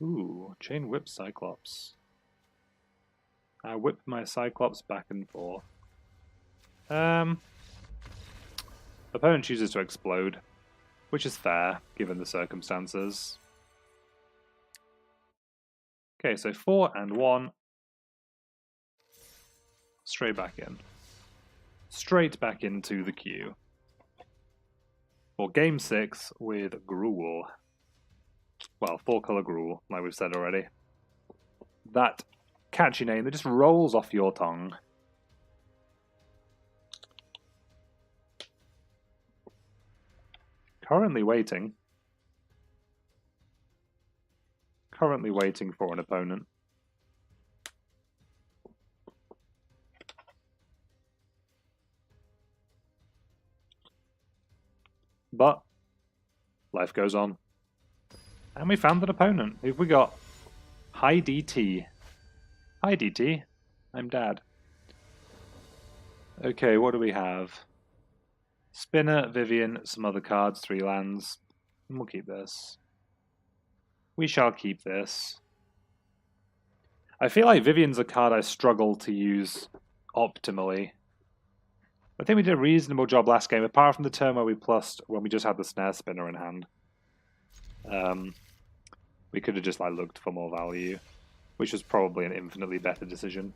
Ooh, Chain Whip Cyclops. I whip my Cyclops back and forth. Opponent chooses to explode, which is fair, given the circumstances. Okay, so 4 and 1. Straight back in. Straight back into the queue. For Game 6 with Gruul. Well, 4-color Gruul, like we've said already. That catchy name that just rolls off your tongue. Currently waiting. Currently waiting for an opponent. But life goes on. And we found an opponent. Who've we got? Hi DT. Hi DT. I'm Dad. Okay, what do we have? Spinner, Vivian, some other cards, 3 lands. And we'll keep this. We shall keep this. I feel like Vivian's a card I struggle to use optimally. I think we did a reasonable job last game, apart from the turn where we plussed when we just had the Snare Spinner in hand. We could have just like looked for more value, which was probably an infinitely better decision.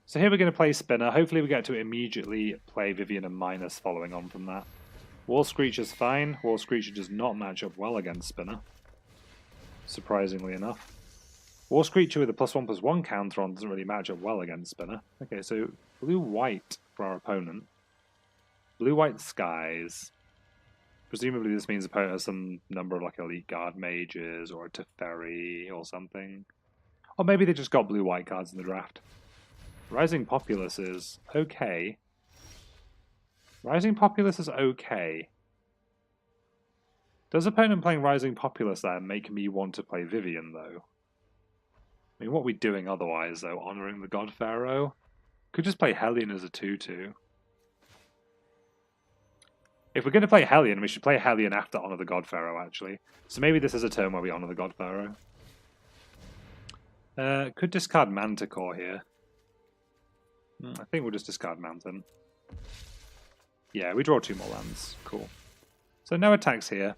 So here we're going to play Spinner. Hopefully we get to immediately play Vivian and minus following on from that. Wall Screecher's fine. Wall Screecher does not match up well against Spinner, surprisingly enough. Wall Screecher with a +1/+1 counter on doesn't really match up well against Spinner. Okay, so blue-white for our opponent. Blue-white skies. Presumably this means the opponent has some number of like elite guard mages or a Teferi or something. Or maybe they just got blue-white cards in the draft. Rising Populace is okay. Rising Populace is okay. Does opponent playing Rising Populace there make me want to play Vivian, though? I mean, what are we doing otherwise, though? Honoring the God Pharaoh? Could just play Hellion as a 2-2. If we're going to play Hellion, we should play Hellion after Honor the God Pharaoh, actually. So maybe this is a turn where we Honor the God Pharaoh. Could discard Manticore here. I think we'll just discard Mountain. Yeah, we draw 2 more lands. Cool. So no attacks here.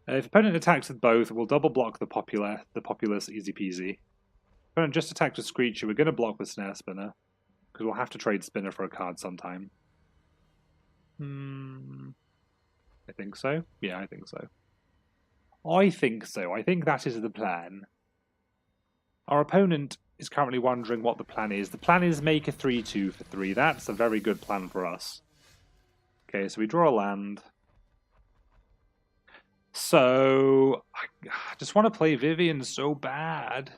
If opponent attacks with both, we'll double block the Populace, easy peasy. If opponent just attacked with Screecher, we're going to block with Snare Spinner. Because we'll have to trade Spinner for a card sometime. I think so. Yeah, I think so. I think so. I think that is the plan. Our opponent is currently wondering what the plan is. The plan is make a 3-2 for 3. That's a very good plan for us. Okay, so we draw a land. So, I just want to play Vivian so bad.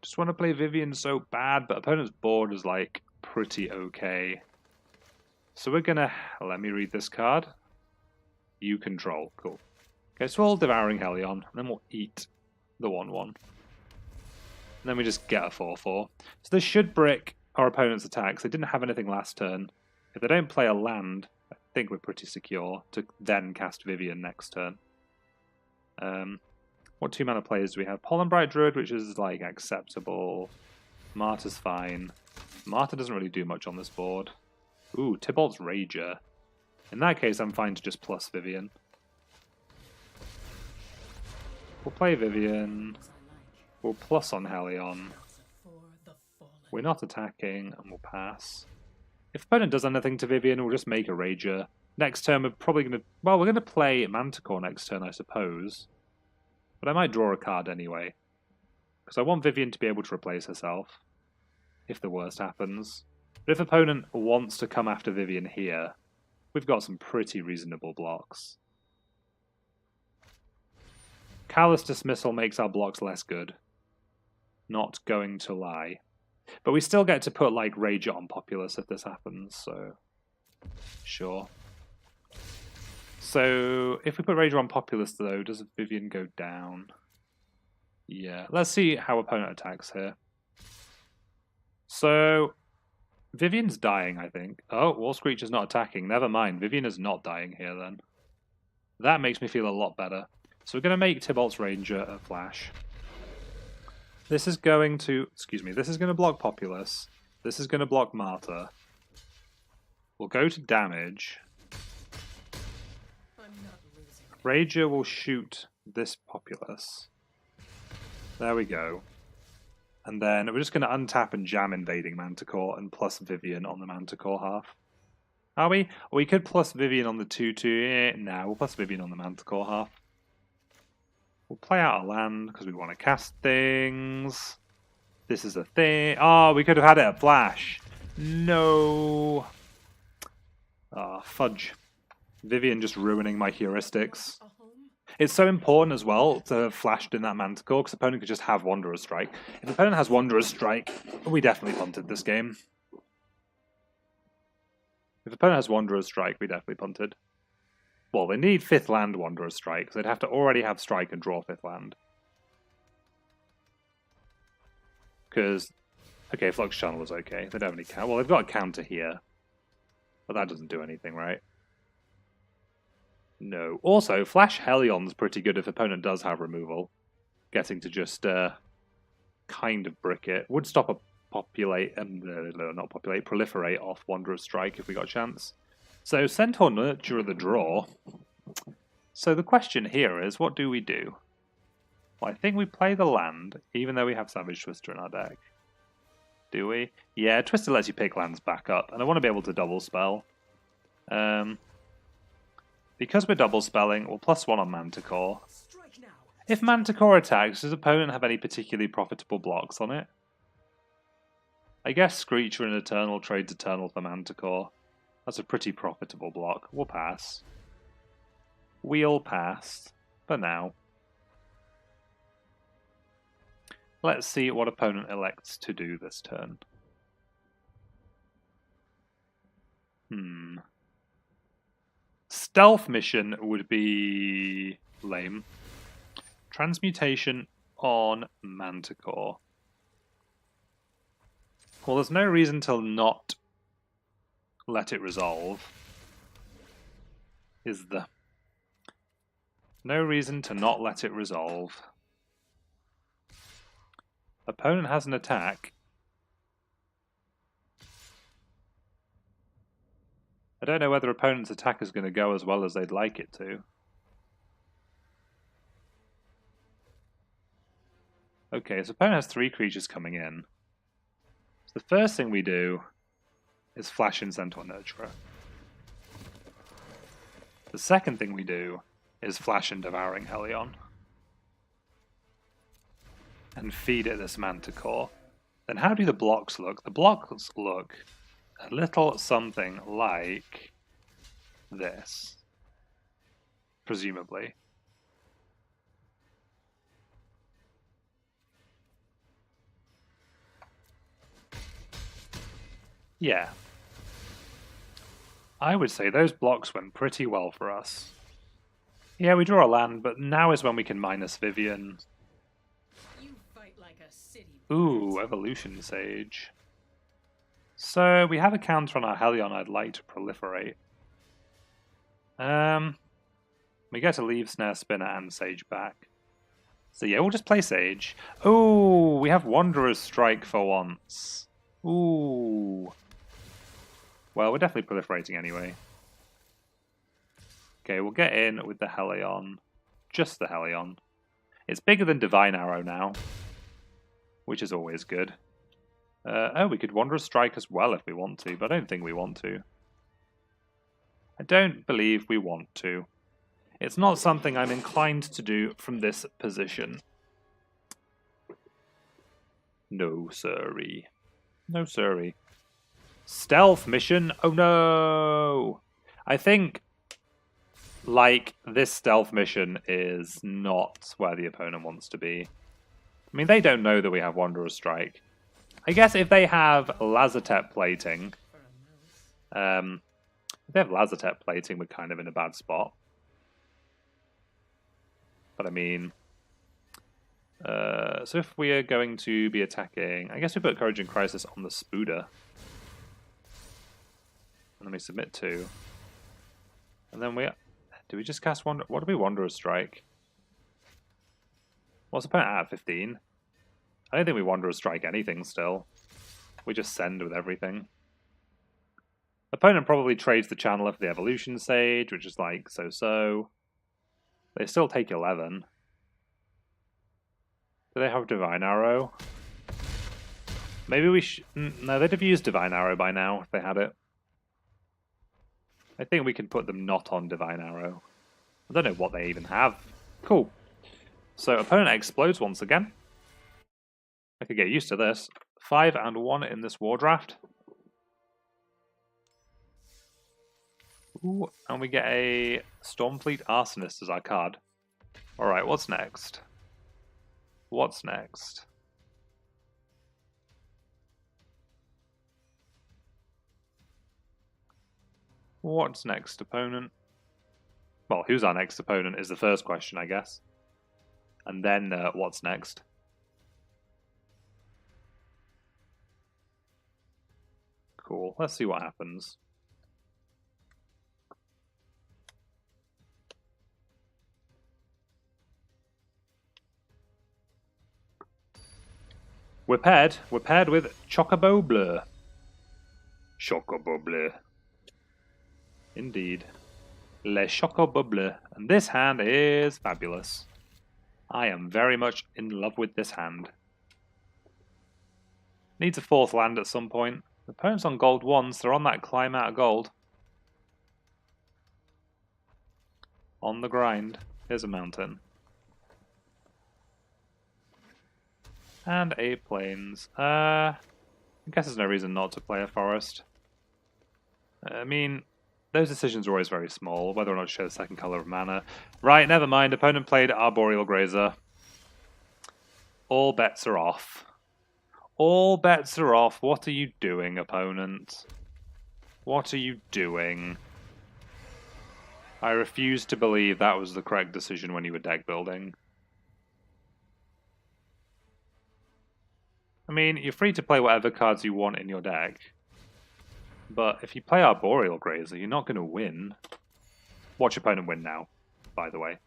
Just want to play Vivian so bad, but opponent's board is like pretty okay. So we're gonna, let me read this card. You control, cool. Okay, so we'll Devouring Hellion, and then we'll eat the 1-1. And then we just get a 4-4. So this should brick our opponent's attacks. They didn't have anything last turn. If they don't play a land, I think we're pretty secure to then cast Vivian next turn. What 2-mana players do we have? Pollenbright Druid, which is like acceptable. Martyr's fine. Martyr doesn't really do much on this board. Ooh, Tybalt's Rager. In that case, I'm fine to just plus Vivian. We'll play Vivian. We'll plus on Hellion. We're not attacking, and we'll pass. If opponent does anything to Vivian, we'll just make a Rager. Next turn, we're probably going to... Well, we're going to play Manticore next turn, I suppose. But I might draw a card anyway. Because I want Vivian to be able to replace herself. If the worst happens. But if opponent wants to come after Vivian here, we've got some pretty reasonable blocks. Callous Dismissal makes our blocks less good. Not going to lie. But we still get to put, like, Rager on Populace if this happens, so... Sure. So, if we put Rager on Populace, though, does Vivian go down? Yeah. Let's see how opponent attacks here. So... Vivian's dying, I think. Oh, War Screecher's not attacking. Never mind. Vivian is not dying here, then. That makes me feel a lot better. So we're going to make Tybalt's Ranger a flash. This is going to... Excuse me. This is going to block Populace. This is going to block Martyr. We'll go to damage. I'm not losing. Rager will shoot this Populace. There we go. And then we're just going to untap and jam Invading Manticore and plus Vivian on the Manticore half. Are we? Or we could plus Vivian on the 2-2. No, we'll plus Vivian on the Manticore half. We'll play out a land because we want to cast things. This is a thing. Oh, we could have had it a flash. No. Ah, fudge. Vivian just ruining my heuristics. It's so important as well to have flashed in that Manticore because opponent could just have Wanderer's Strike. If opponent has Wanderer's Strike, we definitely punted this game. If opponent has Wanderer's Strike, we definitely punted. Well, they need 5th land Wanderer's Strike, because they'd have to already have Strike and draw 5th land. Because, okay, Flux Channel is okay. They don't have any counter. Well, they've got a counter here. But that doesn't do anything, right? No. Also, Flash Hellion's pretty good if opponent does have removal. Getting to just kind of brick it. Would stop a proliferate off Wanderer's Strike if we got a chance. So, Centaur Nurturer the draw. So the question here is, what do we do? Well, I think we play the land, even though we have Savage Twister in our deck. Do we? Yeah, Twister lets you pick lands back up, and I want to be able to double spell. Because we're double spelling, we'll +1 on Manticore. If Manticore attacks, does opponent have any particularly profitable blocks on it? I guess Screecher and Eternal trades Eternal for Manticore. That's a pretty profitable block. We'll pass. We'll pass. For now. Let's see what opponent elects to do this turn. Stealth mission would be lame. Transmutation on Manticore. Well, there's no reason to not let it resolve. Is there? No reason to not let it resolve. Opponent has an attack. I don't know whether opponent's attack is going to go as well as they'd like it to. Okay, so opponent has 3 creatures coming in. So the first thing we do is flash in Centaur Nurturer. The second thing we do is flash in Devouring Hellion. And feed it this Manticore. Then how do the blocks look? The blocks look a little something like this. Presumably. Yeah. I would say those blocks went pretty well for us. Yeah, we draw a land, but now is when we can minus Vivian. You fight like a city. Ooh, Evolution Sage. So we have a counter on our Hellion I'd like to proliferate. We get to leave Snare Spinner and Sage back. So yeah, we'll just play Sage. Ooh, we have Wanderer's Strike for once. Ooh. Well, we're definitely proliferating anyway. Okay, we'll get in with the Hellion. Just the Hellion. It's bigger than Divine Arrow now, which is always good. Oh, we could Wanderer's Strike as well if we want to, but I don't think we want to. I don't believe we want to. It's not something I'm inclined to do from this position. No, sirree. No, sirree. Stealth mission? Oh no! I think, like, this stealth mission is not where the opponent wants to be. I mean, they don't know that we have Wanderer's Strike. I guess if they have Lazotep plating, if they have Lazotep plating, we're kind of in a bad spot. But I mean, so if we are going to be attacking, I guess we put Courage and Crisis on the Spooder. And then we submit 2. And then do we just cast Wander? What do we Wanderer's Strike? What's the point at 15? I don't think we Wanderer's Strike anything still. We just send with everything. Opponent probably trades the Channeler for the Evolution Sage, which is like so-so. They still take 11. Do they have Divine Arrow? Maybe we no, they'd have used Divine Arrow by now if they had it. I think we can put them not on Divine Arrow. I don't know what they even have. Cool. So opponent explodes once again. I could get used to this. 5 and 1 in this war draft. Ooh, and we get a Stormfleet Arsonist as our card. Alright, what's next? What's next? What's next, opponent? Well, who's our next opponent is the first question, I guess. And then, what's next? Cool. Let's see what happens. We're paired with Chocobo Bleu. Chocobo Bleu. Indeed. Le Chocobo Bleu. And this hand is fabulous. I am very much in love with this hand. Needs a 4th land at some point. The opponent's on gold 1, so they're on that climb out of gold. On the grind. Here's a mountain. And a plains. I guess there's no reason not to play a forest. I mean, those decisions are always very small, whether or not to show the second color of mana. Right, never mind. Opponent played Arboreal Grazer. All bets are off. All bets are off. What are you doing, opponent? What are you doing? I refuse to believe that was the correct decision when you were deck building. I mean, you're free to play whatever cards you want in your deck. But if you play Arboreal Grazer, you're not going to win. Watch your opponent win now, by the way.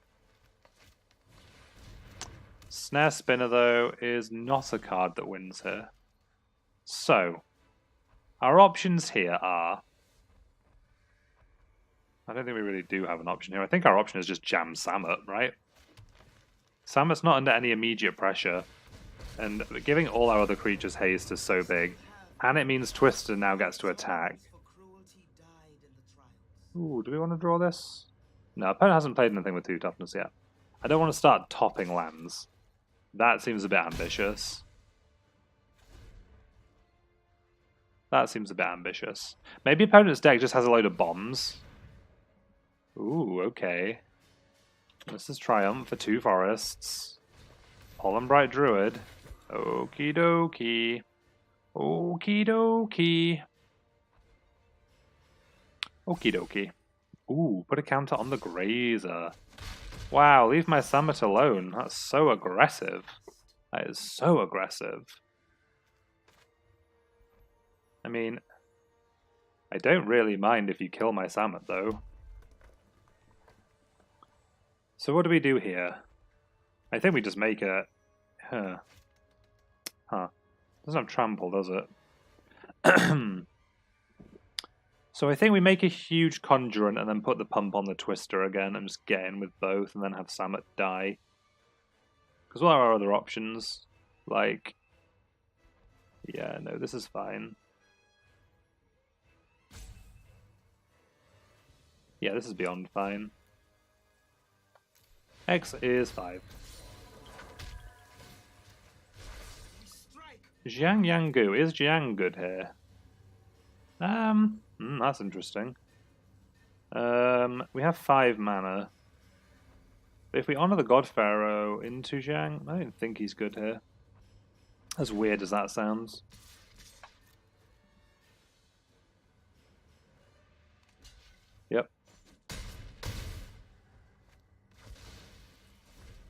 Snare Spinner, though, is not a card that wins here. So, our options here are... I don't think we really do have an option here. I think our option is just jam Samut, right? Samut's not under any immediate pressure. And giving all our other creatures haste is so big. And it means Twister now gets to attack. Ooh, do we want to draw this? No, opponent hasn't played anything with 2 toughness yet. I don't want to start topping lands. That seems a bit ambitious. That seems a bit ambitious. Maybe opponent's deck just has a load of bombs. Ooh, okay. This is Triumph for 2 forests. Pollenbright Druid. Okie dokie. Okie dokie. Okie dokie. Ooh, put a counter on the Grazer. Wow, leave my Samut alone. That's so aggressive. That is so aggressive. I mean, I don't really mind if you kill my Samut, though. So what do we do here? I think we just make it... Huh. Doesn't have trample, does it? So I think we make a huge Conjurant and then put the pump on the Twister again and just get in with both and then have Samut die. Because what are our other options? Like... Yeah, no, this is fine. Yeah, this is beyond fine. X is 5. Jiang Yangu. Is Jiang good here? That's interesting. We have 5 mana. But if we honor the God Pharaoh into Jiang, I don't think he's good here. As weird as that sounds. Yep.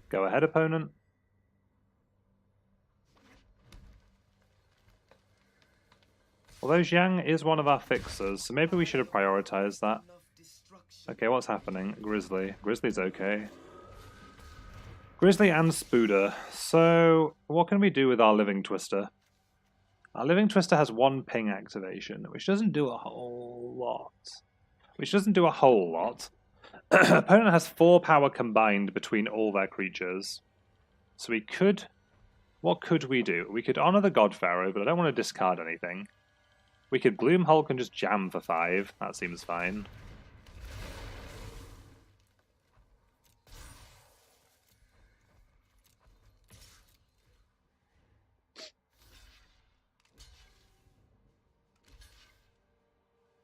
Go ahead, opponent. Although Jiang is one of our fixers, so maybe we should have prioritized that. Okay, what's happening? Grizzly. Grizzly's okay. Grizzly and Spooder. So, what can we do with our Living Twister? Our Living Twister has 1 ping activation, which doesn't do a whole lot. Opponent has 4 power combined between all their creatures. So we could... What could we do? We could honor the God Pharaoh, but I don't want to discard anything. We could Gloom Hulk and just jam for 5. That seems fine.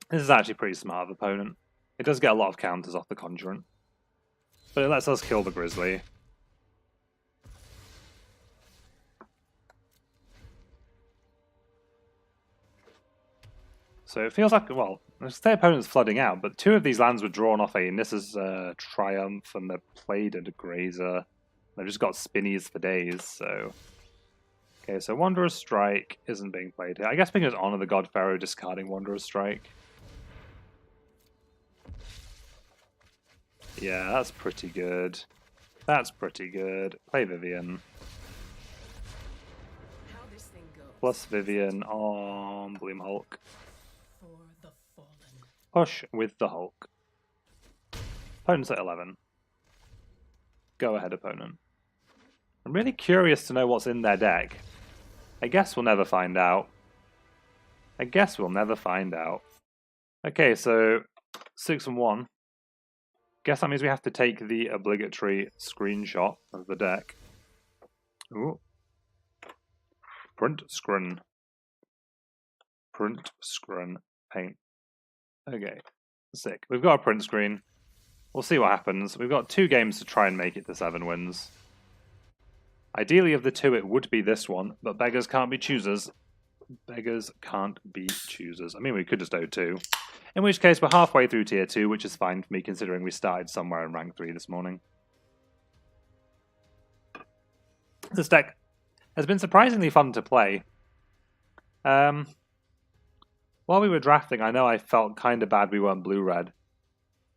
This is actually pretty smart of opponent. It does get a lot of counters off the Conjurant. But it lets us kill the Grizzly. So it feels like, well, the opponent's flooding out, but 2 of these lands were drawn off a Nissa's Triumph, and they're played a Grazer. They've just got spinnies for days, so... Okay, so Wanderer's Strike isn't being played here. I guess we can just honor the God Pharaoh discarding Wanderer's Strike. Yeah, that's pretty good. That's pretty good. Play Vivian. How this thing goes. Plus Vivian on Bloom Hulk. For the fallen. Push with the Hulk. Opponent's at 11. Go ahead, opponent. I'm really curious to know what's in their deck. I guess we'll never find out. Okay, so 6 and 1. Guess that means we have to take the obligatory screenshot of the deck. Ooh. Print screen. Paint. Okay, sick. We've got a print screen. We'll see what happens. We've got 2 games to try and make it to 7 wins. Ideally, of the 2, it would be this one, but beggars can't be choosers. Beggars can't be choosers. I mean, we could just O2. In which case, we're halfway through Tier 2, which is fine for me, considering we started somewhere in Rank 3 this morning. This deck has been surprisingly fun to play. While we were drafting, I know I felt kind of bad we weren't blue-red.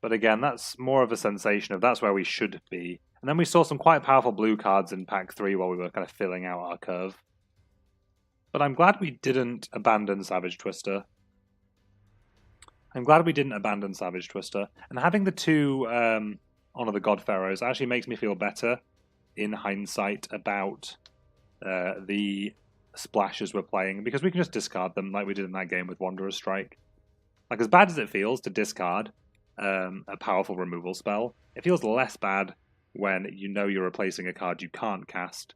But again, that's more of a sensation of that's where we should be. And then we saw some quite powerful blue cards in Pack 3 while we were kind of filling out our curve. But I'm glad we didn't abandon Savage Twister. And having the two Honor the God Pharaohs actually makes me feel better in hindsight about the splashes we're playing, because we can just discard them like we did in that game with Wanderer's Strike. Like, as bad as it feels to discard a powerful removal spell, it feels less bad when you know you're replacing a card you can't cast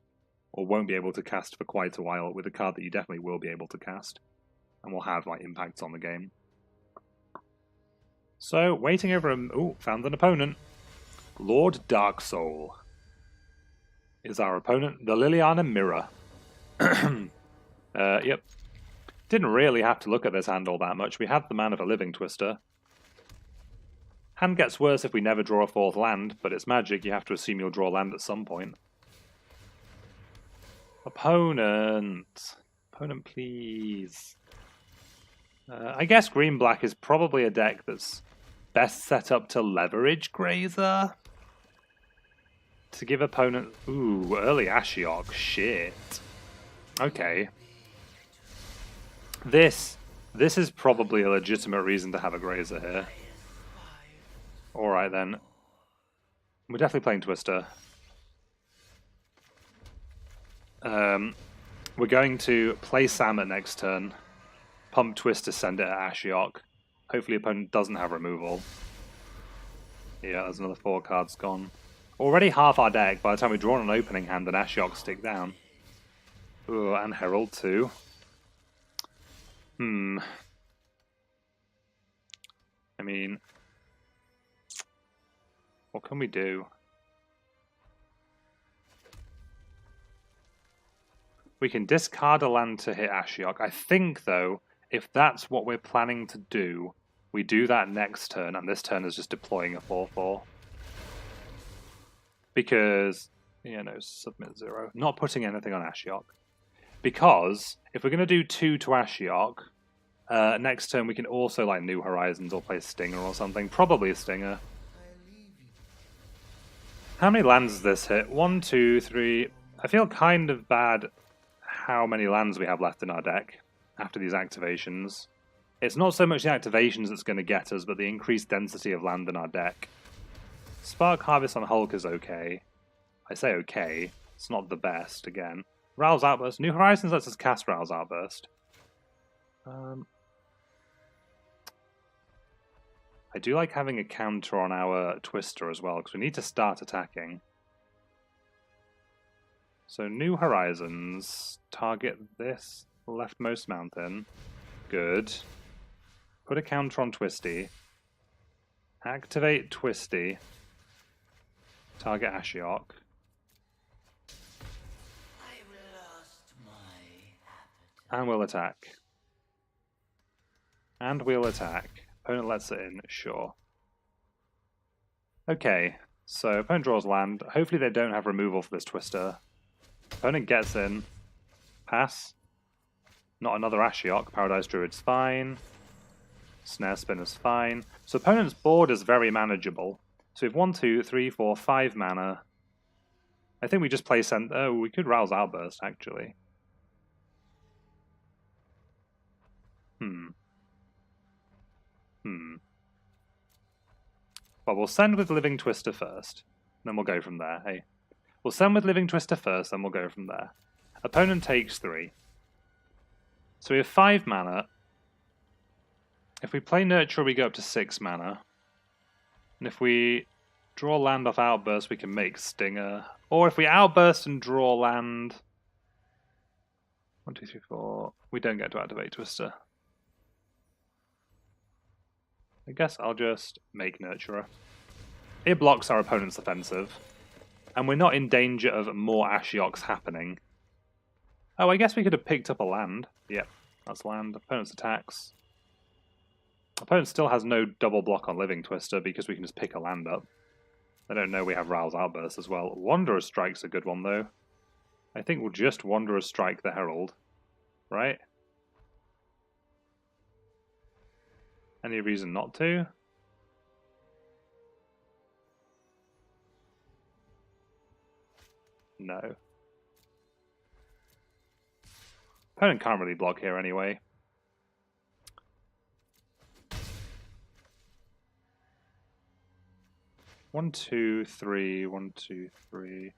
or won't be able to cast for quite a while with a card that you definitely will be able to cast and will have like impacts on the game. So, waiting over him. Ooh, found an opponent. Lord Darksoul is our opponent, the Liliana Mirror. Yep. Didn't really have to look at this hand all that much. We had the Man of a Living Twister. Hand gets worse if we never draw a fourth land, but it's Magic, you have to assume you'll draw land at some point. Opponent. Opponent, please. I guess green-black is probably a deck that's best set up to leverage Grazer. To give opponent... Ooh, early Ashiok. Shit. Okay. This is probably a legitimate reason to have a Grazer here. Alright then. We're definitely playing Twister. We're going to play Samet next turn. Pump Twister, send it at Ashiok. Hopefully opponent doesn't have removal. Yeah, there's another 4 cards gone. Already half our deck by the time we draw an opening hand and Ashiok stick down. Ooh, and Herald too. I mean... what can we do? We can discard a land to hit Ashiok. I think, though, if that's what we're planning to do, we do that next turn, and this turn is just deploying a 4/4. Because, yeah, no, submit 0. Not putting anything on Ashiok. Because, if we're going to do 2 to Ashiok, next turn we can also, like, New Horizons or play Stinger or something. Probably a Stinger. How many lands does this hit? 1, 2, 3... I feel kind of bad how many lands we have left in our deck after these activations. It's not so much the activations that's going to get us, but the increased density of land in our deck. Spark Harvest on Hulk is okay. I say okay, it's not the best, again. Rouse Outburst. New Horizons lets us cast Rouse Outburst. I do like having a counter on our Twister as well, because we need to start attacking. So New Horizons, target this leftmost mountain. Good. Put a counter on Twisty. Activate Twisty. Target Ashiok. And we'll attack. And we'll attack. Opponent lets it in, sure. Okay, so opponent draws land. Hopefully they don't have removal for this Twister. Opponent gets in. Pass. Not another Ashiok. Paradise Druid's fine. Snare Spinner's fine. So opponent's board is very manageable. So we have 1, 2, 3, 4, 5 mana. I think we just play oh, we could Rouse Outburst, actually. Well, we'll send with Living Twister first. Then we'll go from there, hey. We'll send with Living Twister first, then we'll go from there. Opponent takes 3. So we have 5 mana. If we play Nurturer, we go up to 6 mana. And if we draw land off Outburst, we can make Stinger. Or if we Outburst and draw land... 1, 2, 3, 4... We don't get to activate Twister. I guess I'll just make Nurturer. It blocks our opponent's offensive. And we're not in danger of more Ashioks happening. Oh, I guess we could have picked up a land. Yep, That's land. Opponent's attacks. Opponent still has no double block on Living Twister because we can just pick a land up. They don't know we have Row's Outburst as well. Wanderer's Strike's a good one, though. I think we'll just Wanderer's Strike the Herald. Right? Any reason not to? No. Opponent can't really block here anyway. One, two, three, 1, 2, 3. I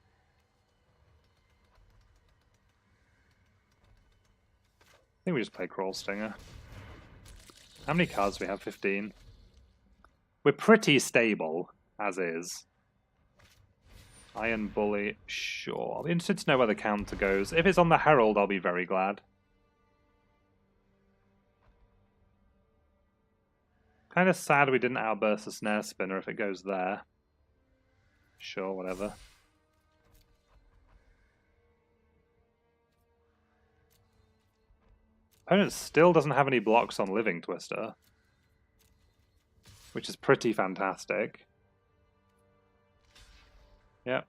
think we just play Crawl Stinger. How many cards do we have? 15. We're pretty stable, as is. Iron Bully, sure. I'll be interested to know where the counter goes. If it's on the Herald, I'll be very glad. Kind of sad we didn't outburst the Snare Spinner if it goes there. Sure, whatever. Opponent still doesn't have any blocks on Living Twister, which is pretty fantastic. Yep.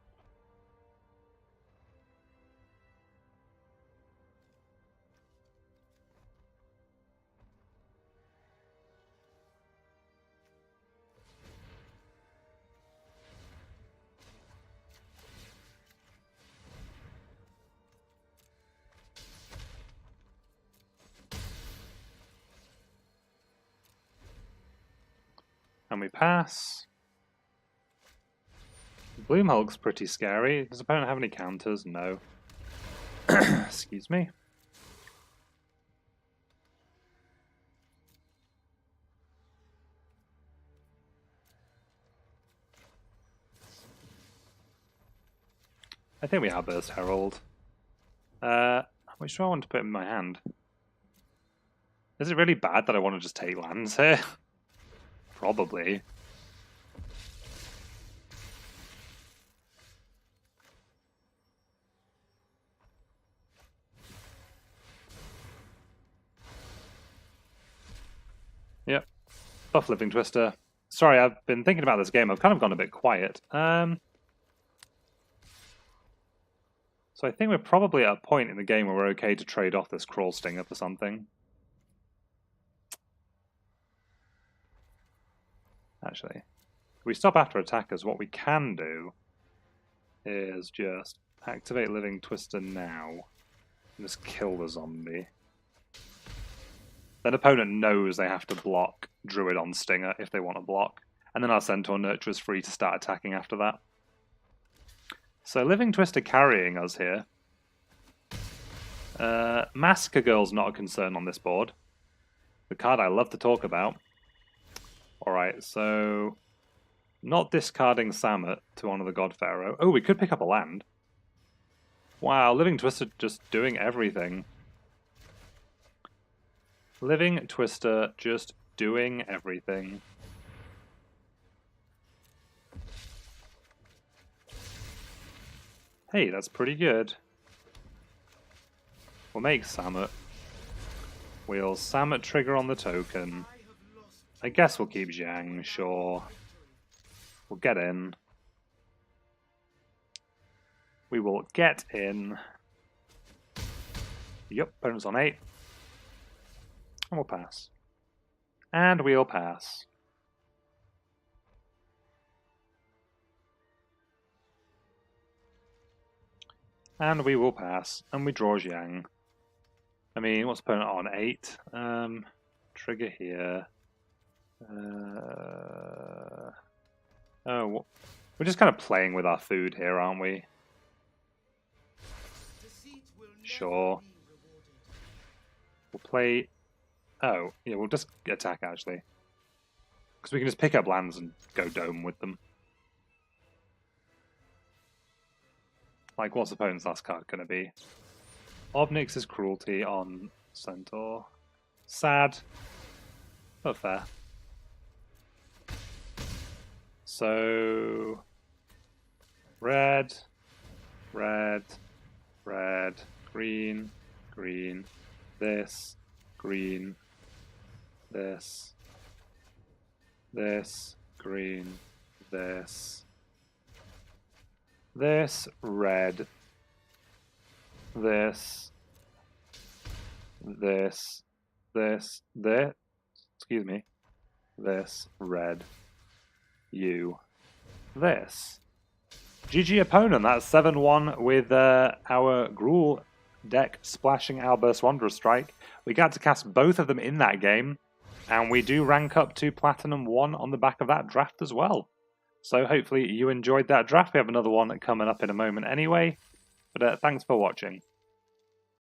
And we pass. Bloom Hulk's pretty scary. Does opponent have any counters? No. Excuse me. I think we outburst Herald. Which do I want to put in my hand? Is it really bad that I want to just take lands here? Probably. Yep. Buff Living Twister. Sorry, I've been thinking about this game. I've kind of gone a bit quiet. So I think we're probably at a point in the game where we're okay to trade off this Crawl Stinger for something. Actually, if we stop after attackers, what we can do is just activate Living Twister now and just kill the zombie. Then opponent knows they have to block Druid on Stinger if they want to block, and then our Centaur Nurturer is free to start attacking after that. So Living Twister carrying us here. Massacre Girl's not a concern on this board. The card I love to talk about. Alright, so not discarding Samut to honor the God Pharaoh. Oh, we could pick up a land. Wow, Living Twister just doing everything. Living Twister just doing everything. Hey, that's pretty good. We'll make Samut. We'll Samut trigger on the token. I guess we'll keep Zhang, sure. We'll get in. We will get in. Yep, opponent's on 8. And we'll pass. And we'll pass. And we will pass. And we draw Zhang. I mean, what's opponent on? 8? Trigger here. Oh, we're just kind of playing with our food here, aren't we? Sure. We'll play... Oh, yeah, we'll just attack, actually. Because we can just pick up lands and go dome with them. Like, what's opponent's last card going to be? Obnix's Cruelty on Centaur. Sad, but fair. So... Red, red, red, green, green, this, green, this, green, this, red, this, excuse me, this, red, you, this. GG opponent, that's 7-1 with our Gruul deck splashing Outburst Wanderer Strike. We got to cast both of them in that game, and we do rank up to Platinum 1 on the back of that draft as well. So hopefully you enjoyed that draft. We have another one coming up in a moment anyway, but thanks for watching.